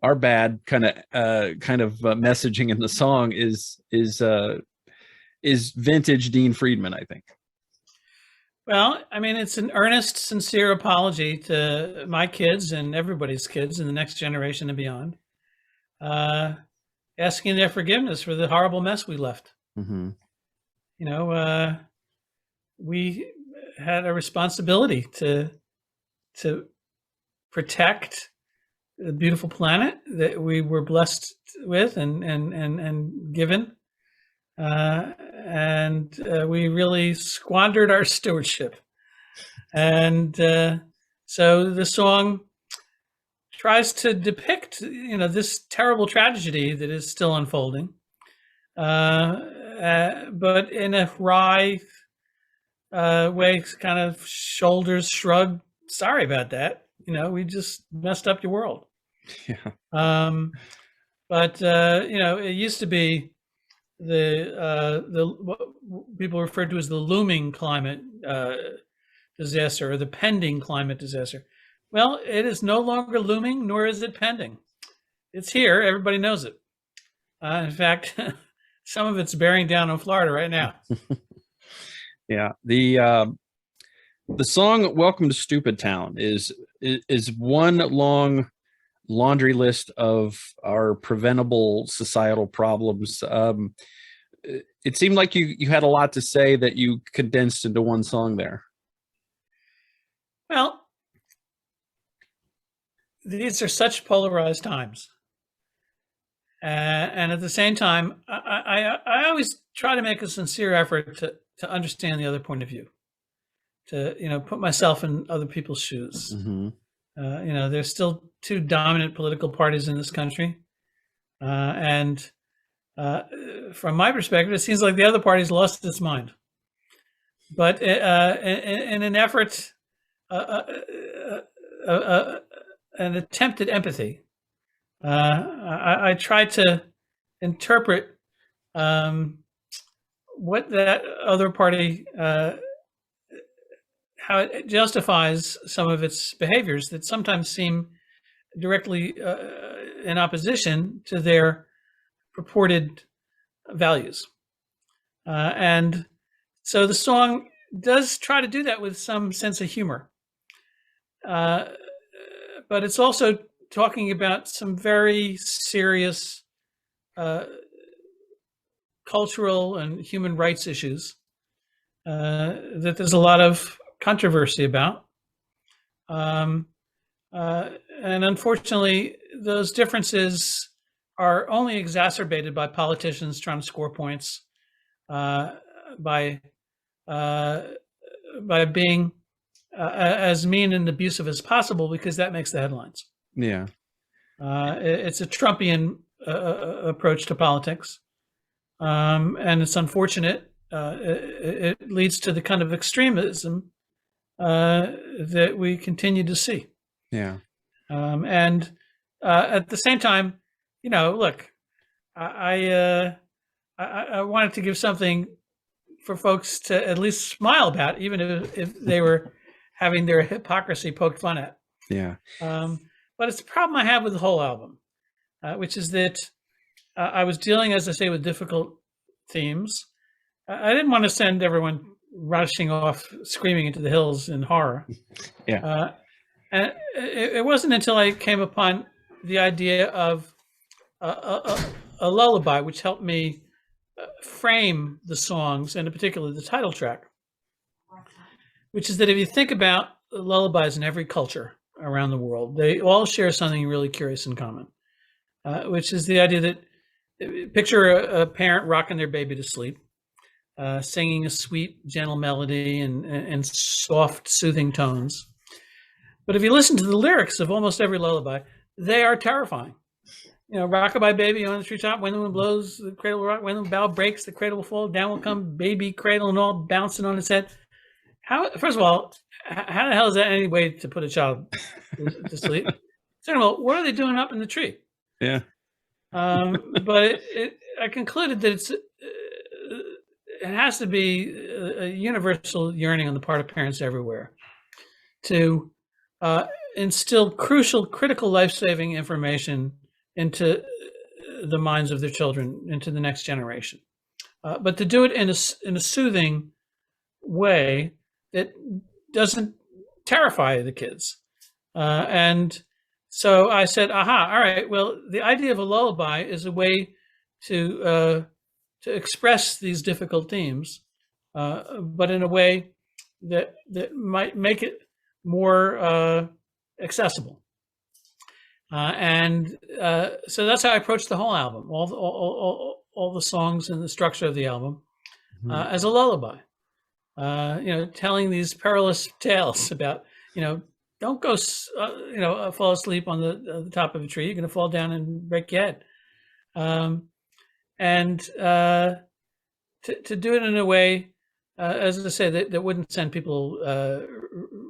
our bad kind of messaging in the song is vintage Dean Friedman, I think. Well, I mean, it's an earnest, sincere apology to my kids and everybody's kids in the next generation and beyond, asking their forgiveness for the horrible mess we left. Mm-hmm. We had a responsibility to protect the beautiful planet that we were blessed with and given. And we really squandered our stewardship. And so the song tries to depict, this terrible tragedy that is still unfolding, but in a wry way, kind of shoulders shrug. Sorry about that. We just messed up your world. Yeah. But it used to be the what people referred to as the looming climate disaster, or the pending climate disaster. Well, it is no longer looming, nor is it pending. It's here. Everybody knows it. In fact, some of it's bearing down on Florida right now. Yeah. The song "Welcome to Stupid Town" is one long laundry list of our preventable societal problems. It seemed like you had a lot to say that you condensed into one song there. Well, these are such polarized times. And at the same time, I always try to make a sincere effort to understand the other point of view, to, put myself in other people's shoes. Mm-hmm. There's still two dominant political parties in this country. And from my perspective, it seems like the other party's lost its mind. But in an effort, an attempt at empathy, I try to interpret what that other party, how it justifies some of its behaviors that sometimes seem directly in opposition to their purported values. And so the song does try to do that with some sense of humor. But it's also talking about some very serious cultural and human rights issues that there's a lot of controversy about. And unfortunately, those differences are only exacerbated by politicians trying to score points, by being as mean and abusive as possible, because that makes the headlines. Yeah. It's a Trumpian approach to politics. And it's unfortunate. It leads to the kind of extremism that we continue to see. Yeah. And at the same time, look, I wanted to give something for folks to at least smile about, even if they were having their hypocrisy poked fun at. Yeah. But it's a problem I have with the whole album, which is that I was dealing, as I say, with difficult themes. I didn't want to send everyone rushing off, screaming into the hills in horror. Yeah. And it wasn't until I came upon the idea of a lullaby, which helped me frame the songs, and in particular the title track, which is that if you think about lullabies in every culture around the world, they all share something really curious in common, which is the idea that, picture a parent rocking their baby to sleep, singing a sweet, gentle melody and soft, soothing tones. But if you listen to the lyrics of almost every lullaby, they are terrifying. Rockabye baby on the treetop, when the wind blows, the cradle will rock, when the bough breaks, the cradle will fall, down will come baby cradle and all bouncing on its head. First of all, how the hell is that any way to put a child to sleep? Second of all, what are they doing up in the tree? Yeah. But I concluded that it has to be a universal yearning on the part of parents everywhere to instill critical life-saving information into the minds of their children, into the next generation. But to do it in a soothing way that doesn't terrify the kids. And so I said, aha, all right, well, the idea of a lullaby is a way to express these difficult themes, but in a way that might make it more accessible. So that's how I approached the whole album, all the songs and the structure of the album as a lullaby. Telling these perilous tales about, don't go, fall asleep on the top of a tree. You're going to fall down and break your head. To do it in a way, as I say, that wouldn't send people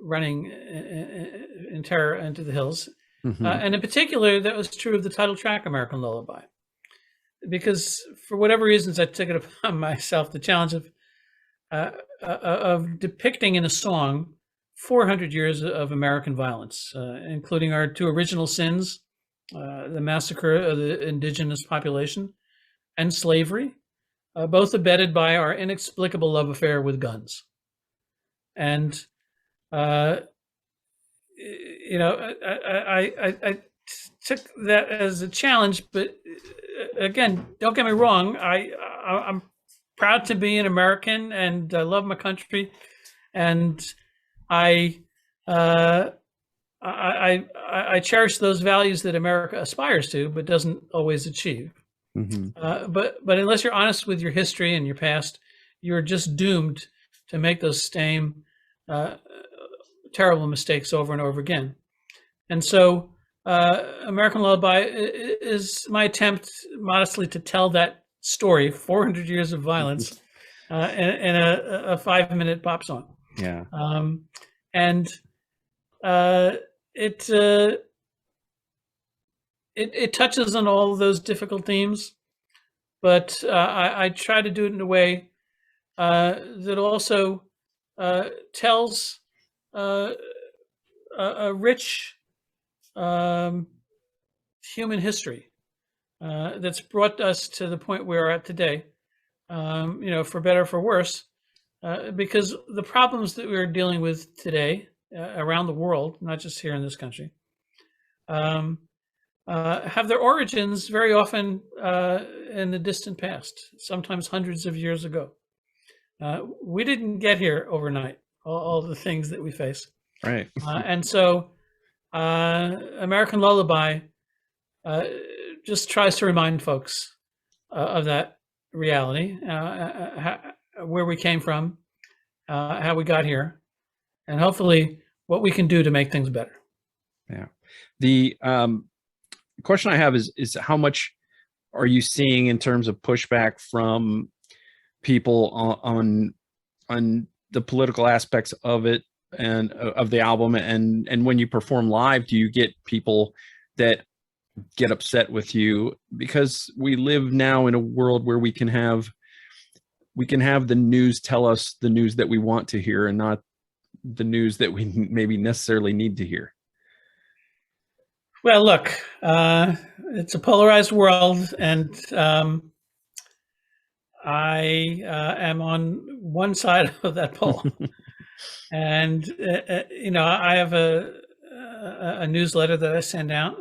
running in terror into the hills. And in particular, that was true of the title track, American Lullaby, because for whatever reasons, I took it upon myself the challenge of depicting in a song 400 years of American violence, including our two original sins, the massacre of the indigenous population and slavery, both abetted by our inexplicable love affair with guns. And, I took that as a challenge, but again, don't get me wrong. I'm proud to be an American, and I love my country, and I cherish those values that America aspires to, but doesn't always achieve. But unless you're honest with your history and your past, you're just doomed to make those same terrible mistakes over and over again. And so American Lullaby is my attempt modestly to tell that story, 400 years of violence, in a 5-minute pop song. Yeah. It touches on all of those difficult themes, but I try to do it in a way that also tells a rich human history that's brought us to the point we are at today, for better or for worse, because the problems that we're dealing with today around the world, not just here in this country, have their origins very often in the distant past, sometimes hundreds of years ago. We didn't get here overnight, all the things that we face. Right. And so American Lullaby just tries to remind folks of that reality, where we came from, how we got here, and hopefully what we can do to make things better. Yeah. The question I have is how much are you seeing in terms of pushback from people on the political aspects of it and of the album, and when you perform live, do you get people that get upset with you? Because we live now in a world where we can have the news tell us the news that we want to hear and not the news that we maybe necessarily need to hear. Well, look, it's a polarized world, and I am on one side of that pole. And I have a newsletter that I send out,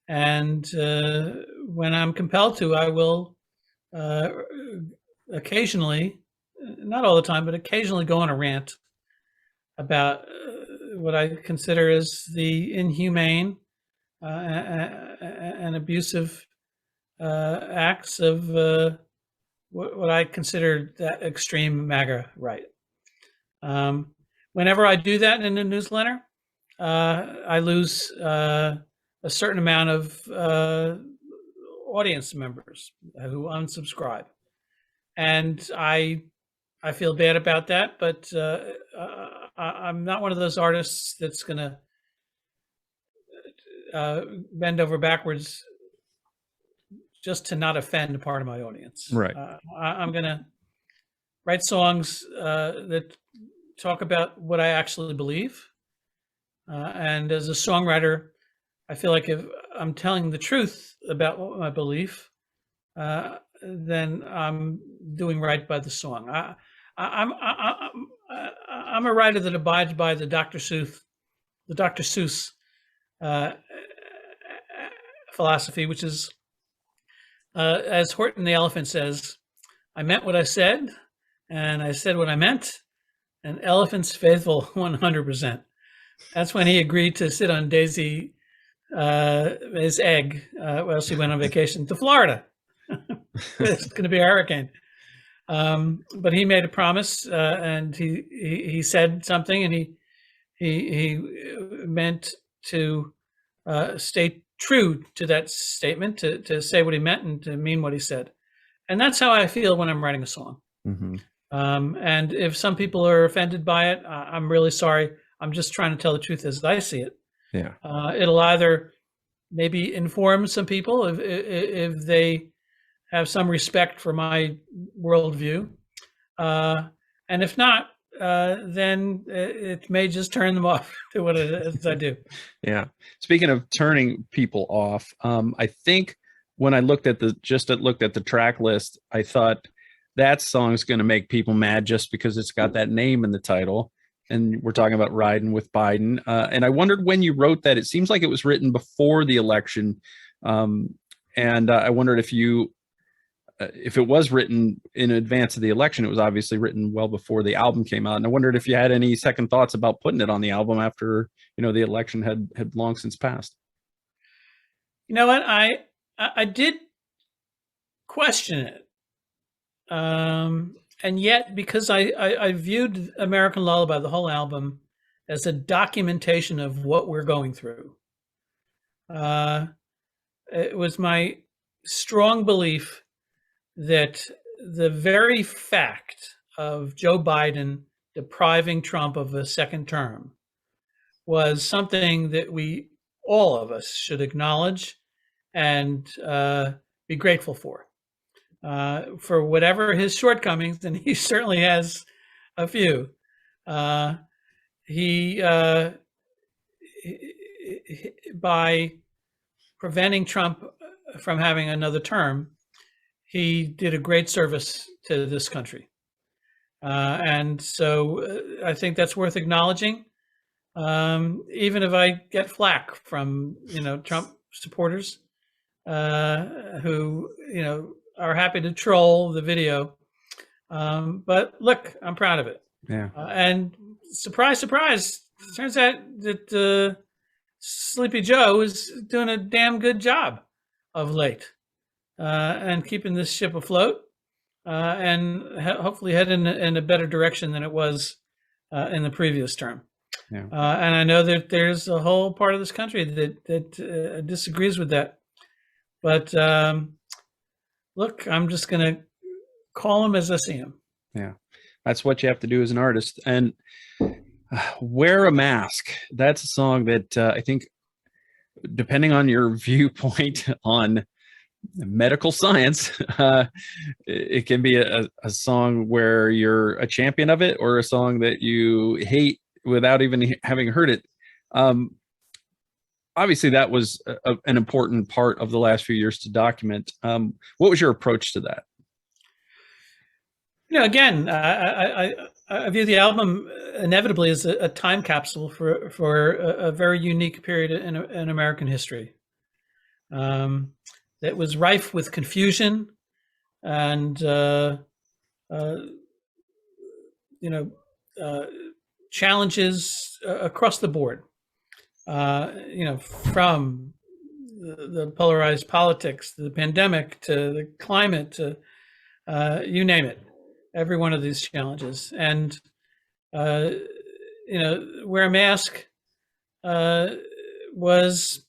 and when I'm compelled to, I will occasionally, not all the time, but occasionally go on a rant about what I consider is the inhumane and abusive acts of what I consider that extreme MAGA right. Whenever I do that in a newsletter, I lose a certain amount of audience members who unsubscribe, and I I feel bad about that, but I'm not one of those artists that's going to bend over backwards just to not offend a part of my audience. Right. I'm going to write songs that talk about what I actually believe. And as a songwriter, I feel like if I'm telling the truth about what I believe, then I'm doing right by the song. I'm a writer that abides by the Dr. Seuss philosophy, which is, as Horton the Elephant says, I meant what I said, and I said what I meant, and elephant's faithful 100%. That's when he agreed to sit on Daisy, his egg, while she went on vacation to Florida. It's going to be a hurricane. But he made a promise, and he said something, and he meant to stay true to that statement, to say what he meant and to mean what he said. And that's how I feel when I'm writing a song. Mm-hmm. And if some people are offended by it, I'm really sorry. I'm just trying to tell the truth as I see it. Yeah. It'll either maybe inform some people if they have some respect for my worldview, and if not, then it may just turn them off to what it is I do. Yeah. Speaking of turning people off, I think when I looked at the track list, I thought that song's going to make people mad just because it's got that name in the title. And we're talking about Riding with Biden. And I wondered when you wrote that. It seems like it was written before the election. And I wondered if it was written in advance of the election. It was obviously written well before the album came out. And I wondered if you had any second thoughts about putting it on the album after, the election had long since passed. You know what? I did question it. And yet, because I viewed American Lullaby, the whole album, as a documentation of what we're going through. It was my strong belief that the very fact of Joe Biden depriving Trump of a second term was something that all of us should acknowledge and be grateful for whatever his shortcomings, and he certainly has a few. He by preventing Trump from having another term, he did a great service to this country. And so I think that's worth acknowledging, even if I get flack from, Trump supporters who, are happy to troll the video. But look, I'm proud of it. Yeah. And surprise, surprise, turns out that Sleepy Joe is doing a damn good job of late. And keeping this ship afloat, and hopefully head in a better direction than it was in the previous term. Yeah. And I know that there's a whole part of this country that disagrees with that. But look, I'm just going to call him as I see him. Yeah, that's what you have to do as an artist. And Wear a Mask. That's a song that I think, depending on your viewpoint on medical science, it can be a song where you're a champion of it, or a song that you hate without even having heard it. Obviously that was an important part of the last few years to document. What was your approach to that? Again, I view the album inevitably as a time capsule for a very unique period in American history. That was rife with confusion and, challenges across the board, from the polarized politics, to the pandemic, to the climate, to you name it, every one of these challenges. And, Wear a Mask was,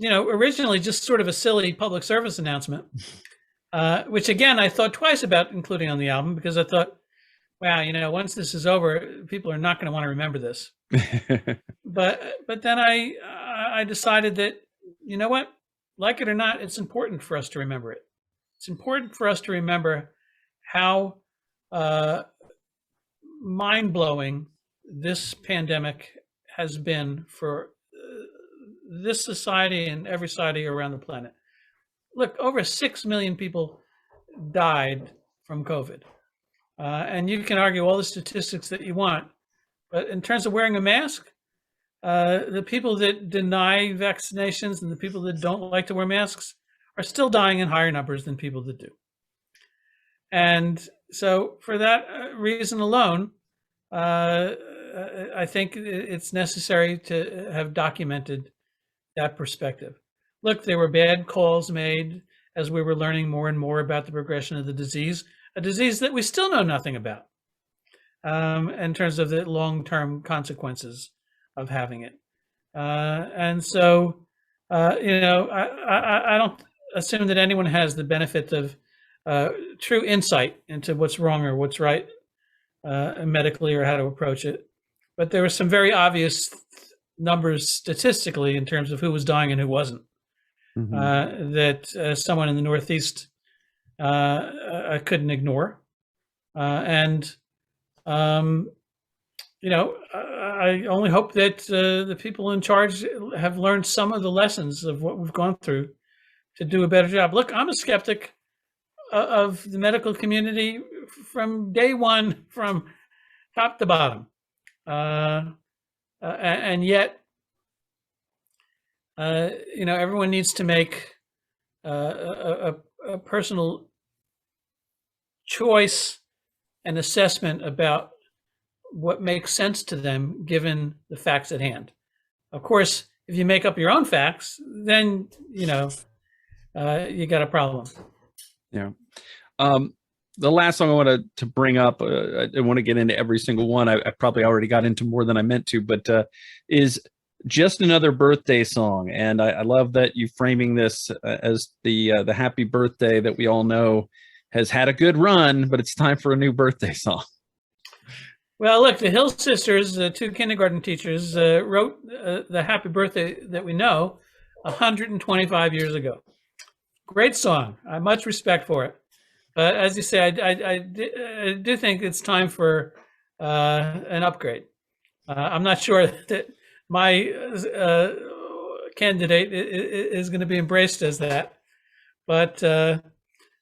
originally just sort of a silly public service announcement, which again, I thought twice about including on the album, because I thought, wow, once this is over, people are not going to want to remember this. But then I decided that, you know what, like it or not, it's important for us to remember it. It's important for us to remember how mind blowing this pandemic has been for this society and every society around the planet. Look, over 6 million people died from COVID. And you can argue all the statistics that you want. But in terms of wearing a mask, the people that deny vaccinations and the people that don't like to wear masks are still dying in higher numbers than people that do. And so for that reason alone, I think it's necessary to have documented that perspective. Look, there were bad calls made as we were learning more and more about the progression of the disease, a disease that we still know nothing about in terms of the long-term consequences of having it. And so, I don't assume that anyone has the benefit of true insight into what's wrong or what's right medically or how to approach it. But there were some very obvious numbers statistically in terms of who was dying and who wasn't. That someone in the Northeast I couldn't ignore. I only hope that the people in charge have learned some of the lessons of what we've gone through to do a better job. Look, I'm a skeptic of the medical community from day one, from top to bottom. And yet, everyone needs to make a personal choice and assessment about what makes sense to them given the facts at hand. Of course, if you make up your own facts, then, you got a problem. Yeah. The last song I wanted to bring up, I want to get into every single one. I probably already got into more than I meant to, but is Just Another Birthday Song. And I love that you framing this as the happy birthday that we all know has had a good run, but it's time for a new birthday song. Well, look, the Hill Sisters, the two kindergarten teachers, wrote the happy birthday that we know 125 years ago. Great song. I have much respect for it. But as you say, I do think it's time for an upgrade. I'm not sure that my candidate is going to be embraced as that, but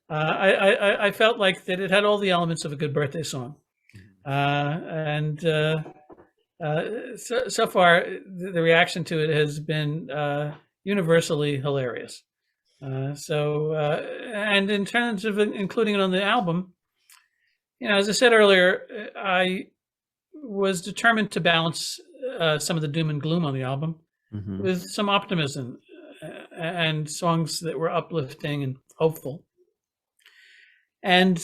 I felt like that it had all the elements of a good birthday song. So far, the reaction to it has been universally hilarious. And in terms of including it on the album, as I said earlier, I was determined to balance some of the doom and gloom on the album with some optimism and songs that were uplifting and hopeful. And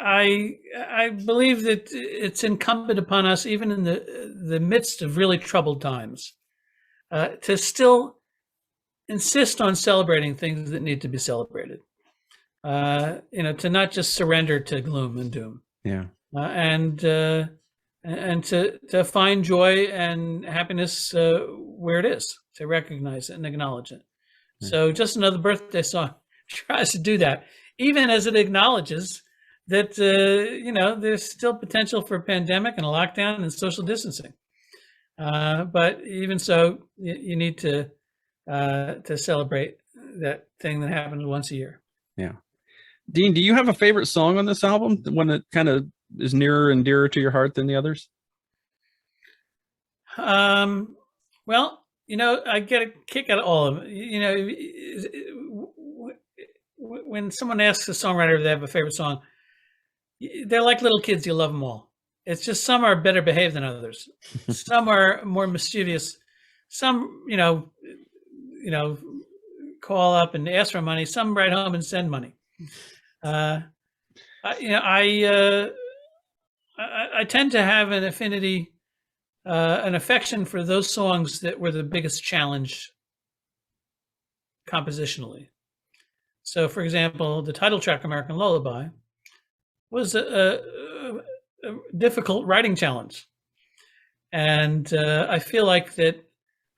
I believe that it's incumbent upon us, even in the midst of really troubled times, to still insist on celebrating things that need to be celebrated. To not just surrender to gloom and doom. Yeah. And to find joy and happiness where it is, to recognize it and acknowledge it. Yeah. So Just Another Birthday Song tries to do that, even as it acknowledges that there's still potential for a pandemic and a lockdown and social distancing. But even so, you need to celebrate that thing that happens once a year. Yeah. Dean, do you have a favorite song on this album, the one that kind of is nearer and dearer to your heart than the others? Well, I get a kick out of all of them. When someone asks a songwriter if they have a favorite song, they're like little kids. You love them all. It's just some are better behaved than others. Some are more mischievous. Some, call up and ask for money. Some write home and send money. I tend to have an affinity, an affection for those songs that were the biggest challenge compositionally. So, for example, the title track, American Lullaby, was a difficult writing challenge. And I feel like that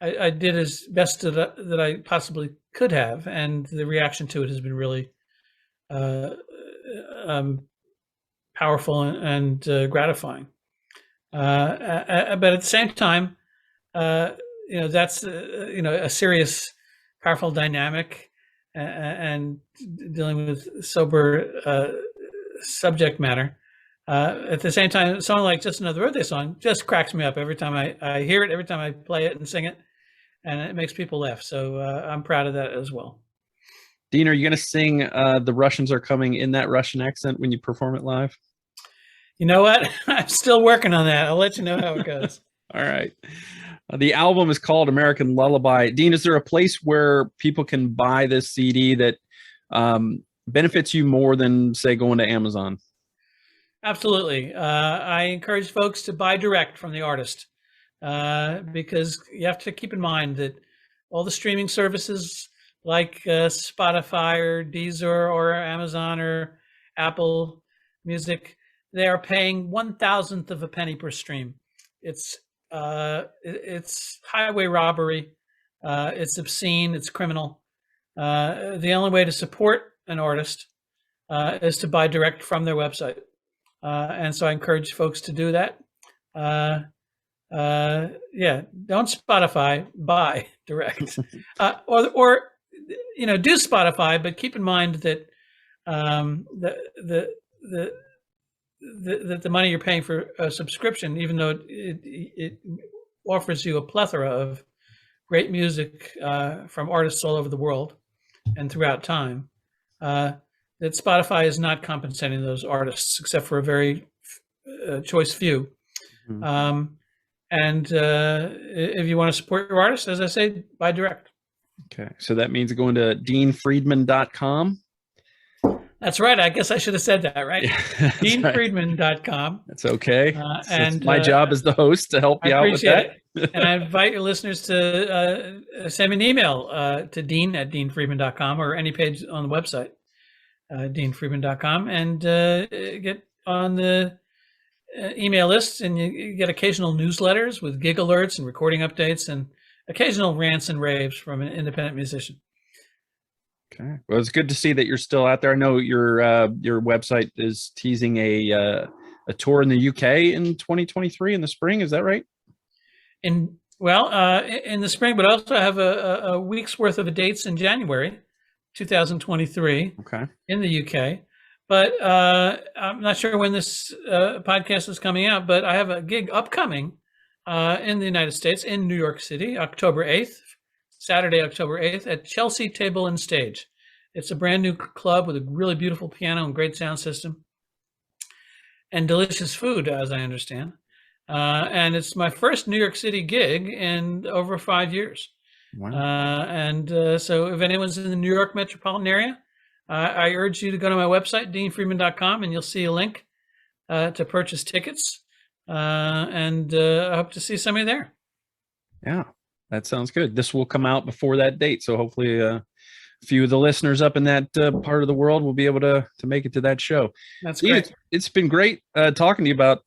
I did as best that I possibly could have, and the reaction to it has been really powerful and gratifying. But at the same time, that's a serious, powerful dynamic, and dealing with sober subject matter. At the same time, a song like Just Another Birthday Song just cracks me up every time I hear it, every time I play it and sing it, and it makes people laugh. So I'm proud of that as well. Dean, are you going to sing The Russians Are Coming in that Russian accent when you perform it live? You know what? I'm still working on that. I'll let you know how it goes. All right. The album is called American Lullaby. Dean, is there a place where people can buy this CD that benefits you more than, say, going to Amazon? Absolutely. I encourage folks to buy direct from the artist, because you have to keep in mind that all the streaming services like Spotify or Deezer or Amazon or Apple Music, they are paying 1/1000th of a penny per stream. It's highway robbery. It's obscene. It's criminal. The only way to support an artist is to buy direct from their website. And so I encourage folks to do that. Don't Spotify, buy direct. Or do Spotify, but keep in mind that the money you're paying for a subscription, even though it offers you a plethora of great music from artists all over the world and throughout time, that Spotify is not compensating those artists except for a very choice few. Mm-hmm. And if you want to support your artist, as I say, buy direct. Okay. So that means going to deanfriedman.com. That's right. I guess I should have said that, right? deanfriedman.com. That's okay. And my job as the host to help you out with that. And I invite your listeners to send me an email to dean@deanfriedman.com or any page on the website, deanfriedman.com, and get on the email list, and you get occasional newsletters with gig alerts and recording updates and occasional rants and raves from an independent musician. Okay. Well, it's good to see that you're still out there. I know your website is teasing a tour in the UK in 2023 in the spring. Is that right? In the spring, but also I have a week's worth of dates in January 2023. Okay. In the UK. But I'm not sure when this podcast is coming out, but I have a gig upcoming in the United States, in New York City, October 8th, Saturday, October 8th, at Chelsea Table and Stage. It's a brand new club with a really beautiful piano and great sound system and delicious food, as I understand. And it's my first New York City gig in over 5 years. Wow. So if anyone's in the New York metropolitan area, I urge you to go to my website, deanfriedman.com, and you'll see a link to purchase tickets. And I hope to see some of you there. Yeah, that sounds good. This will come out before that date, so hopefully a few of the listeners up in that part of the world will be able to make it to that show. That's great. It's been great talking to you about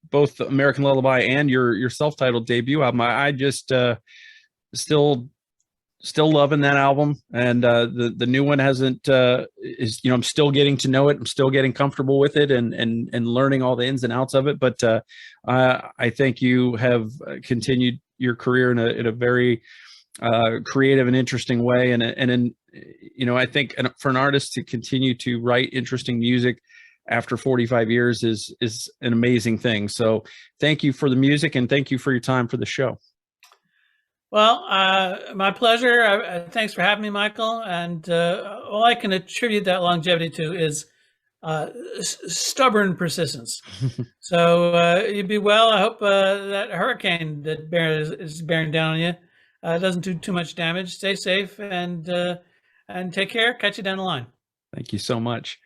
both American Lullaby and your self-titled debut album. I just still loving that album, and the new one hasn't I'm still getting to know it. I'm still getting comfortable with it and learning all the ins and outs of it. But I think you have continued your career in a very creative and interesting way, and I think for an artist to continue to write interesting music after 45 years is an amazing thing. So thank you for the music, and thank you for your time for the show. Well, my pleasure. Thanks for having me, Michael. And all I can attribute that longevity to is stubborn persistence. So you be well. I hope that hurricane that is bearing down on you doesn't do too much damage. Stay safe and take care. Catch you down the line. Thank you so much.